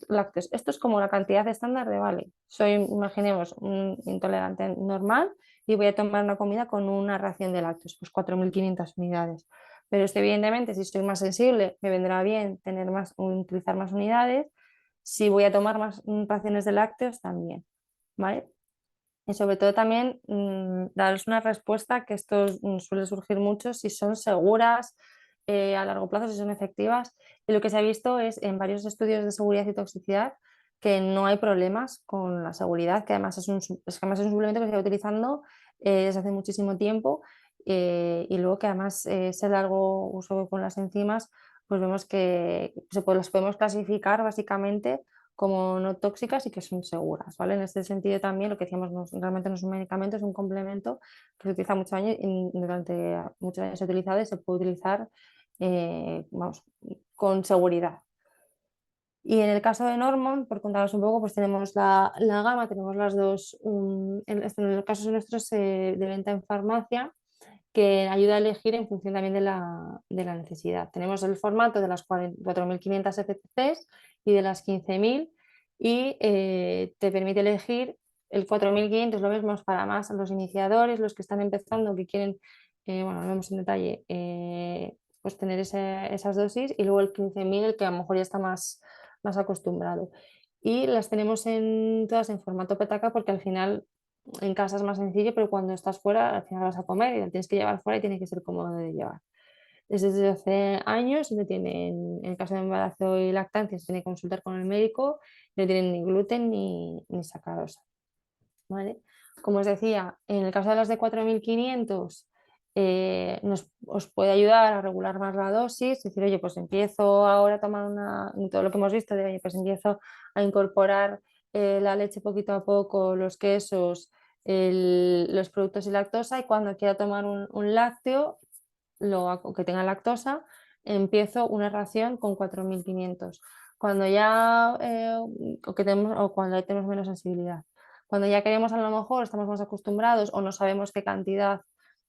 lácteos. Esto es como la cantidad estándar de, vale, soy, imaginemos, un intolerante normal y voy a tomar una comida con una ración de lácteos, pues 4.500 unidades. Pero esto, evidentemente, si estoy más sensible, me vendrá bien utilizar más unidades. Si voy a tomar más raciones de lácteos, también. ¿Vale? Y sobre todo también daros una respuesta, que esto suele surgir mucho, si son seguras, a largo plazo, si son efectivas. Y lo que se ha visto es en varios estudios de seguridad y toxicidad que no hay problemas con la seguridad, que además es que además es un suplemento que se está utilizando desde hace muchísimo tiempo, y luego que además ese largo uso con las enzimas, pues vemos que las podemos clasificar básicamente como no tóxicas y que son seguras, ¿vale? En este sentido también lo que decíamos, realmente no es un medicamento, es un complemento que se utiliza muchos años y durante muchos años se ha utilizado y se puede utilizar, vamos, con seguridad. Y en el caso de Norman, por contaros un poco, pues tenemos la gama, tenemos las dos, en los casos nuestros de venta en farmacia, que ayuda a elegir en función también de la necesidad. Tenemos el formato de las 4.500 FCCs y de las 15.000, y te permite elegir el 4.500, lo vemos para más los iniciadores, los que están empezando, que quieren, bueno, lo vemos en detalle, pues tener esas dosis, y luego el 15.000, el que a lo mejor ya está más acostumbrado. Y las tenemos todas en formato petaca porque al final en casa es más sencillo, pero cuando estás fuera al final vas a comer y la tienes que llevar fuera y tiene que ser cómodo de llevar. Desde hace años no tienen, en el caso de embarazo y lactancia, se tiene que consultar con el médico, no tienen ni gluten ni sacarosa, ¿vale? Como os decía, en el caso de las de 4.500 os puede ayudar a regular más la dosis, decir, oye, pues empiezo ahora a tomar todo lo que hemos visto, de, oye, pues empiezo a incorporar la leche poquito a poco, los quesos, los productos y lactosa, y cuando quiera tomar un lácteo que tenga lactosa, empiezo una ración con 4.500. Cuando ya, o cuando ya tenemos menos sensibilidad. Cuando ya queremos, a lo mejor estamos más acostumbrados o no sabemos qué cantidad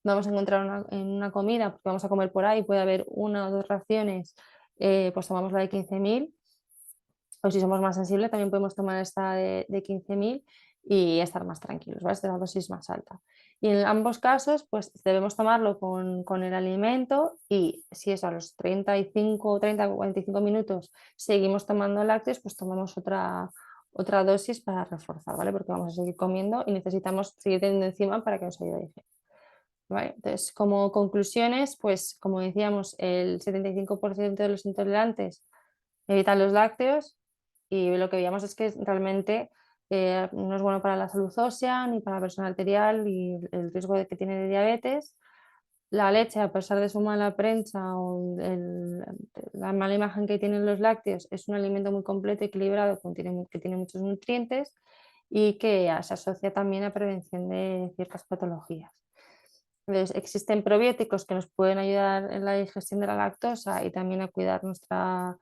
vamos a encontrar en una comida, porque vamos a comer por ahí, puede haber una o dos raciones, pues tomamos la de 15.000, o si somos más sensibles también podemos tomar esta de 15.000 y estar más tranquilos, ¿vale? Esta es la dosis más alta. Y en ambos casos, pues debemos tomarlo con el alimento, y si es a los 35, 30 o 45 minutos seguimos tomando lácteos, pues tomamos otra dosis para reforzar, ¿vale? Porque vamos a seguir comiendo y necesitamos seguir teniendo encima para que nos ayude a digerir, ¿vale? Entonces, como conclusiones, pues como decíamos, el 75% de los intolerantes evitan los lácteos, y lo que veíamos es que realmente no es bueno para la salud ósea ni para la presión arterial y el riesgo de que tiene de diabetes. La leche, a pesar de su mala prensa o la mala imagen que tienen los lácteos, es un alimento muy completo, equilibrado, que tiene muchos nutrientes y que se asocia también a prevención de ciertas patologías. Entonces, existen probióticos que nos pueden ayudar en la digestión de la lactosa y también a cuidar nuestra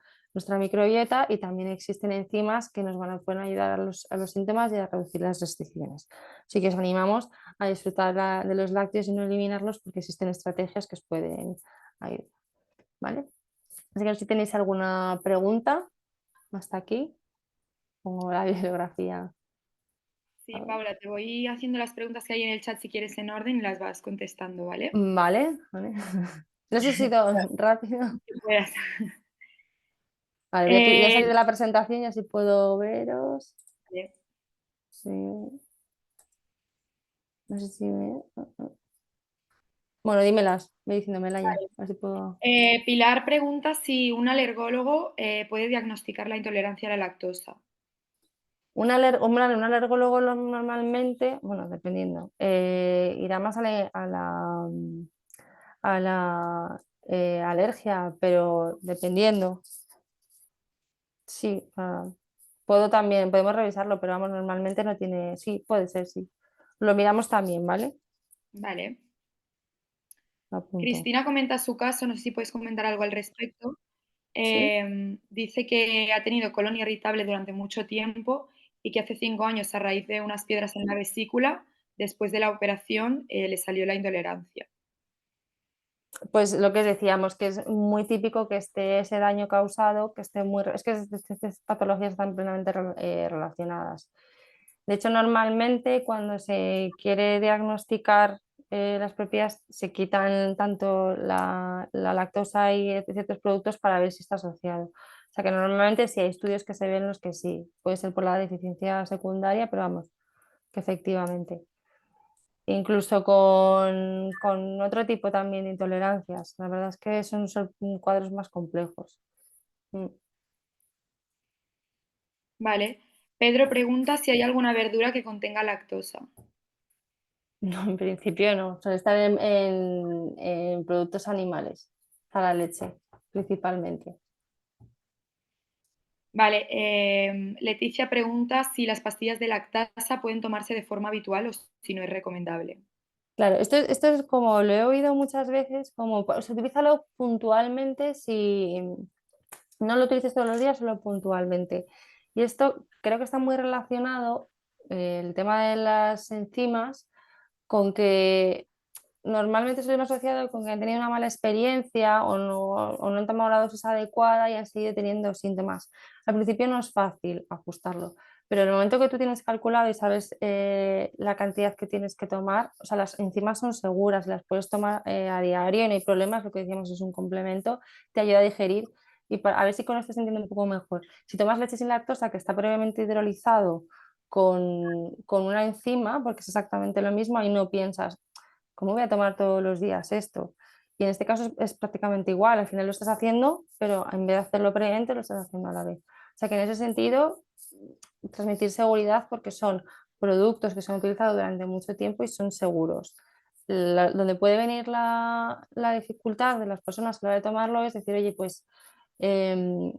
microbiota, y también existen enzimas que pueden ayudar a los síntomas y a reducir las restricciones. Así que os animamos a disfrutar de los lácteos y no eliminarlos, porque existen estrategias que os pueden ayudar, ¿vale? Así que si tenéis alguna pregunta hasta aquí, pongo la bibliografía. Sí, Paula, te voy haciendo las preguntas que hay en el chat si quieres en orden y las vas contestando, ¿vale? Vale, vale. No sé si ha sido rápido. Que puedas. Vale, voy a salir Eh, de la presentación y así puedo veros. vale. Sí, no sé si Bueno, dímelas, ve diciéndomela ya, así puedo. Pilar pregunta si un alergólogo puede diagnosticar la intolerancia a la lactosa. Un alergólogo normalmente, bueno, dependiendo, irá más a la alergia, pero dependiendo. Sí, podemos revisarlo, pero vamos, normalmente no tiene. Sí, puede ser, sí. Lo miramos también, ¿vale? Vale. Lo apunto. Cristina comenta su caso, no sé si puedes comentar algo al respecto. Sí. Dice que ha tenido colon irritable durante mucho tiempo y que hace 5 años, a raíz de unas piedras en la vesícula, después de la operación, le salió la intolerancia. Pues lo que decíamos, que es muy típico que esté ese daño causado, que esté muy. Es que estas patologías están plenamente relacionadas. De hecho, normalmente cuando se quiere diagnosticar las propiedades, se quitan tanto la lactosa y ciertos productos para ver si está asociado. O sea que normalmente sí hay estudios que se ven los que sí, puede ser por la deficiencia secundaria, pero vamos, que efectivamente. incluso con otro tipo también de intolerancias. La verdad es que son cuadros más complejos. Mm. Vale. Pedro pregunta si hay alguna verdura que contenga lactosa. No, en principio no, suele estar en productos animales, para la leche, principalmente. Vale. Leticia pregunta si las pastillas de lactasa pueden tomarse de forma habitual o si no es recomendable. Claro, esto es como lo he oído muchas veces, como pues, utilízalo puntualmente si no lo utilices todos los días, solo puntualmente. Y esto creo que está muy relacionado, el tema de las enzimas, con que normalmente se lo hemos asociado con que han tenido una mala experiencia o no han tomado la dosis adecuada y han seguido teniendo síntomas. Al principio no es fácil ajustarlo, pero en el momento que tú tienes calculado y sabes la cantidad que tienes que tomar, o sea, las enzimas son seguras, las puedes tomar a diario y no hay problemas, lo que decíamos es un complemento, te ayuda a digerir y a ver si con esto se entiende un poco mejor. Si tomas leche sin lactosa que está previamente hidrolizado con una enzima, porque es exactamente lo mismo, ahí no piensas, ¿cómo voy a tomar todos los días esto? Y en este caso es prácticamente igual, al final lo estás haciendo, pero en vez de hacerlo previamente, lo estás haciendo a la vez. O sea que en ese sentido, transmitir seguridad porque son productos que se han utilizado durante mucho tiempo y son seguros. Donde puede venir la dificultad de las personas a la hora de tomarlo es decir, oye, pues em,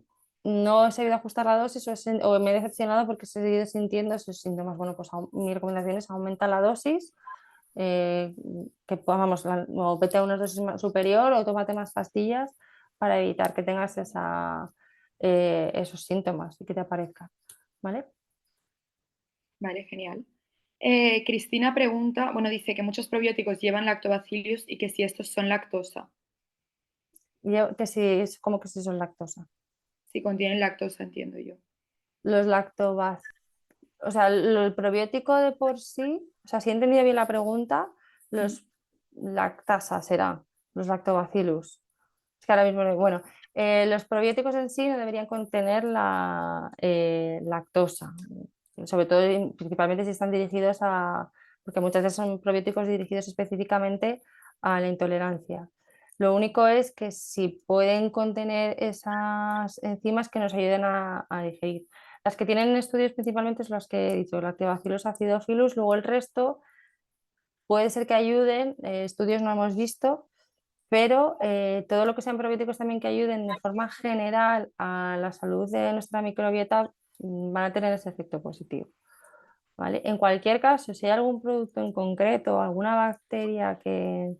no he sabido ajustar la dosis o me he decepcionado porque he seguido sintiendo esos síntomas. Bueno, pues mi recomendación es aumentar la dosis, eh, que vamos, o vete a una dosis superior o tómate más pastillas para evitar que tengas esos síntomas y que te aparezcan, ¿vale? Vale, genial. Cristina pregunta, bueno, dice que muchos probióticos llevan lactobacillus y que si estos son lactosa, Que si es como que si son lactosa. si contienen lactosa, entiendo yo. Los lactobacilos, o sea, el probiótico de por sí, o sea, si he entendido bien la pregunta, ¿Mm? los lactasa será, los lactobacillus. Es que ahora mismo, bueno, los probióticos en sí no deberían contener la lactosa, sobre todo, principalmente si están dirigidos porque muchas veces son probióticos dirigidos específicamente a la intolerancia. Lo único es que si pueden contener esas enzimas que nos ayuden a digerir. Las que tienen estudios principalmente son las que he dicho, Lactobacillus acidophilus, luego el resto puede ser que ayuden, estudios no hemos visto, pero todo lo que sean probióticos también que ayuden de forma general a la salud de nuestra microbiota van a tener ese efecto positivo. ¿Vale? En cualquier caso, si hay algún producto en concreto, alguna bacteria que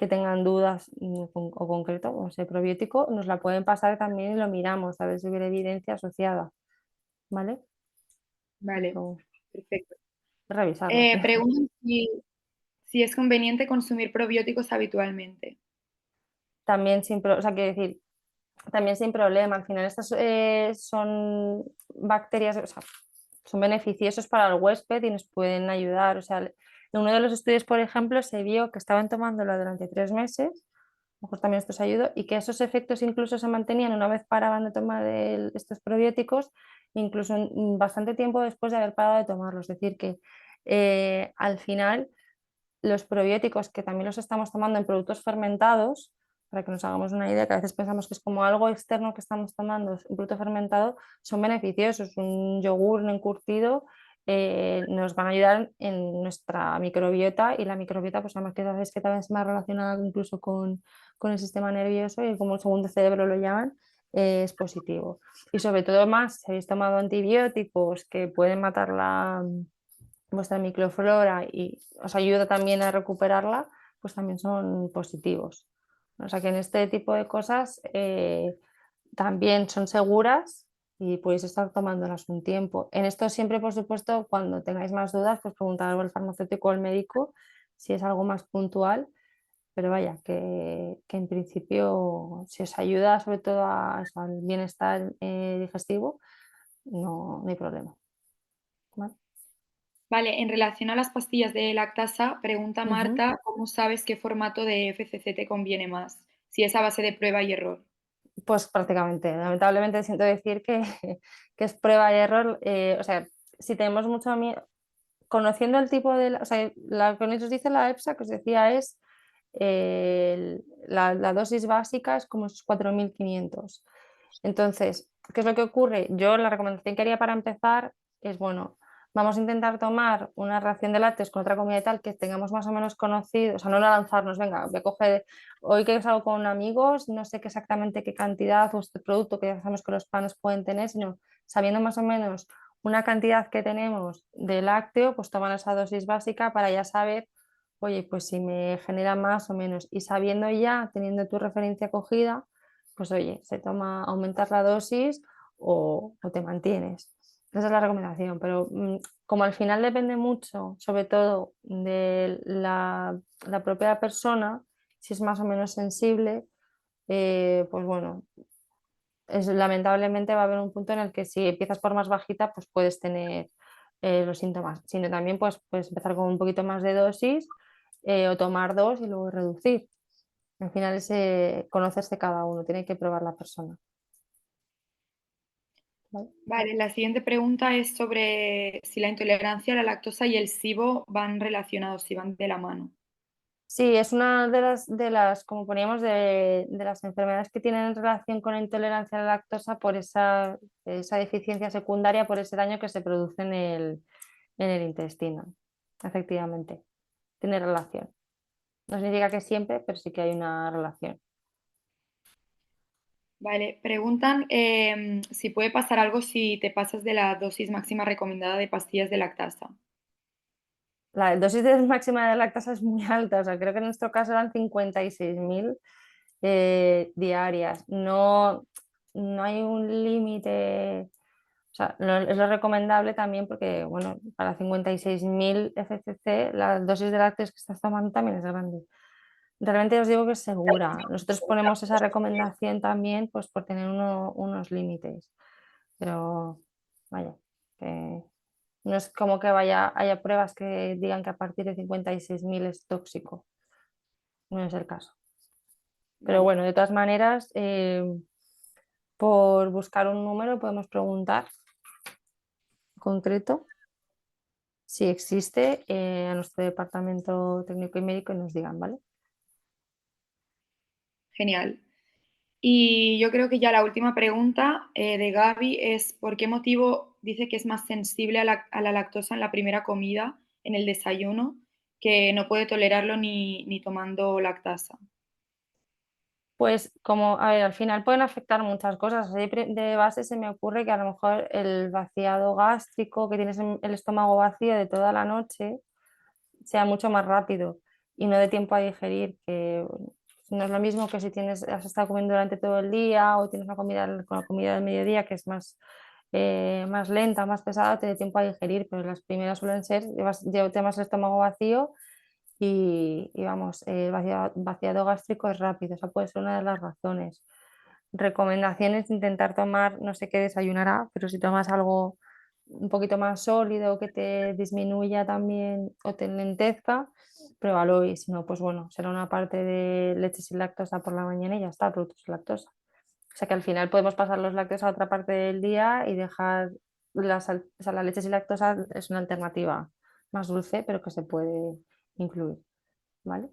tengan dudas o concreto, o sea, probiótico, nos la pueden pasar también y lo miramos a ver si hubiera evidencia asociada. ¿Vale? Vale, Pero perfecto. revisarlo. Preguntan si es conveniente consumir probióticos habitualmente. También o sea, quiero decir, también sin problema. Al final estas son bacterias, o sea, son beneficiosos para el huésped y nos pueden ayudar. O sea, en uno de los estudios, por ejemplo, se vio que estaban tomándolo durante 3 meses, a lo mejor también esto os ayudó, y que esos efectos incluso se mantenían una vez paraban de tomar estos probióticos, incluso bastante tiempo después de haber parado de tomarlos. Es decir, que al final los probióticos que también los estamos tomando en productos fermentados, para que nos hagamos una idea, que a veces pensamos que es como algo externo que estamos tomando, un producto fermentado, son beneficiosos. Un yogur no encurtido nos van a ayudar en nuestra microbiota y la microbiota, pues además que sabes que también es más relacionada incluso con el sistema nervioso y como el segundo cerebro lo llaman, es positivo. Y sobre todo más, si habéis tomado antibióticos que pueden matar vuestra microflora y os ayuda también a recuperarla, pues también son positivos. O sea que en este tipo de cosas también son seguras y podéis estar tomándolas un tiempo. En esto siempre, por supuesto, cuando tengáis más dudas, pues preguntar al farmacéutico o al médico si es algo más puntual, pero vaya, que en principio si os ayuda sobre todo al bienestar digestivo, no hay problema. ¿Vale? Vale, en relación a las pastillas de lactasa, pregunta Ujú. Marta, ¿cómo sabes qué formato de FCC te conviene más? Si es a base de prueba y error. Pues prácticamente. Lamentablemente siento decir que, que es prueba y error. O sea, si tenemos mucho miedo, conociendo el tipo de, o sea, la que nos dice la EFSA, que os decía, es la dosis básica es como esos 4.500. Entonces, ¿qué es lo que ocurre? Yo la recomendación que haría para empezar es, bueno, vamos a intentar tomar una ración de lácteos con otra comida y tal que tengamos más o menos conocido, o sea, no lanzarnos, venga, voy a coger, hoy que salgo con amigos, no sé qué exactamente qué cantidad o este producto que ya sabemos que los panes pueden tener, sino sabiendo más o menos una cantidad que tenemos de lácteo, pues tomar esa dosis básica para ya saber, oye, pues si me genera más o menos. Y sabiendo ya, teniendo tu referencia cogida, pues oye, se toma, aumentar la dosis o te mantienes. Esa es la recomendación, pero como al final depende mucho, sobre todo de la propia persona, si es más o menos sensible, pues bueno, lamentablemente va a haber un punto en el que si empiezas por más bajita, pues puedes tener los síntomas, sino también pues, puedes empezar con un poquito más de dosis o tomar dos y luego reducir. Al final es conocerse cada uno, tiene que probar la persona. ¿Vale? Vale, la siguiente pregunta es sobre si la intolerancia a la lactosa y el SIBO van relacionados, si van de la mano. Sí, es una de las, como poníamos, de las enfermedades que tienen relación con la intolerancia a la lactosa por esa deficiencia secundaria, por ese daño que se produce en el intestino. Efectivamente, tiene relación. No significa que siempre, pero sí que hay una relación. Vale, preguntan si puede pasar algo si te pasas de la dosis máxima recomendada de pastillas de lactasa. La dosis de máxima de lactasa es muy alta, o sea, creo que en nuestro caso eran 56.000 diarias. No, no hay un límite, o sea, es lo recomendable también porque, bueno, para 56.000 FCC la dosis de lácteos que estás tomando también es grande. Realmente os digo que es segura. Nosotros ponemos esa recomendación también pues, por tener unos límites, pero vaya, que no es como que haya pruebas que digan que a partir de 56.000 es tóxico, no es el caso. Pero Vale. bueno, de todas maneras, por buscar un número podemos preguntar en concreto si existe a nuestro departamento técnico y médico y nos digan, ¿vale? Genial. Y yo creo que ya la última pregunta de Gaby es ¿por qué motivo dice que es más sensible a la lactosa en la primera comida, en el desayuno, que no puede tolerarlo ni tomando lactasa? Pues como, a ver, al final pueden afectar muchas cosas. Así de base se me ocurre que a lo mejor el vaciado gástrico, que tienes el estómago vacío de toda la noche, sea mucho más rápido y no dé tiempo a digerir, que no es lo mismo que si has estado comiendo durante todo el día o tienes una comida con la comida del mediodía que es más lenta, más pesada, te dé tiempo a digerir, pero las primeras suelen ser, llevas el estómago vacío y vamos, el vaciado gástrico es rápido, esa puede ser una de las razones. Recomendaciones, intentar tomar, no sé qué desayunará, pero si tomas algo un poquito más sólido que te disminuya también o te lentezca, pruébalo y si no, pues bueno, será una parte de leche sin lactosa por la mañana y ya está, productos sin lactosa. O sea que al final podemos pasar los lácteos a otra parte del día y dejar o sea, la leche sin lactosa es una alternativa más dulce, pero que se puede incluir, ¿vale?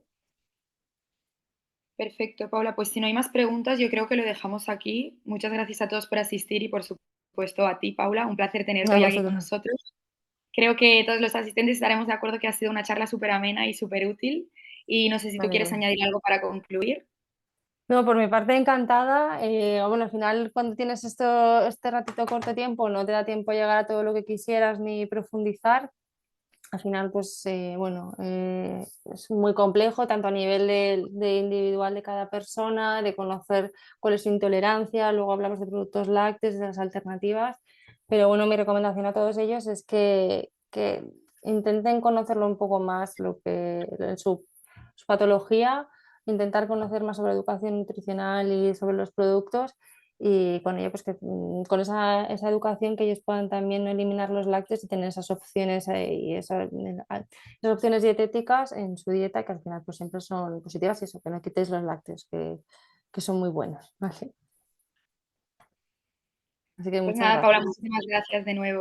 Perfecto, Paula. Pues si no hay más preguntas, yo creo que lo dejamos aquí. Muchas gracias a todos por asistir y por supuesto a ti, Paula. Un placer tenerte A hoy aquí con vosotros. nosotros. Creo que todos los asistentes estaremos de acuerdo que ha sido una charla súper amena y súper útil. Y no sé si Me tú quieres alegro. añadir algo para concluir. No, por mi parte encantada. Bueno, al final cuando tienes este ratito corto de tiempo no te da tiempo a llegar a todo lo que quisieras ni profundizar. Al final, pues bueno, es muy complejo tanto a nivel de individual de cada persona, de conocer cuál es su intolerancia, luego hablamos de productos lácteos, de las alternativas, pero bueno, mi recomendación a todos ellos es que intenten conocerlo un poco más, su patología, intentar conocer más sobre educación nutricional y sobre los productos y con ello, pues que con esa educación que ellos puedan también no eliminar los lácteos y tener esas opciones esas opciones dietéticas en su dieta que al final pues siempre son positivas y eso, que no quites los lácteos, que son muy buenos, ¿vale? Así que Pues muchas nada, Paula, gracias. muchísimas gracias de nuevo.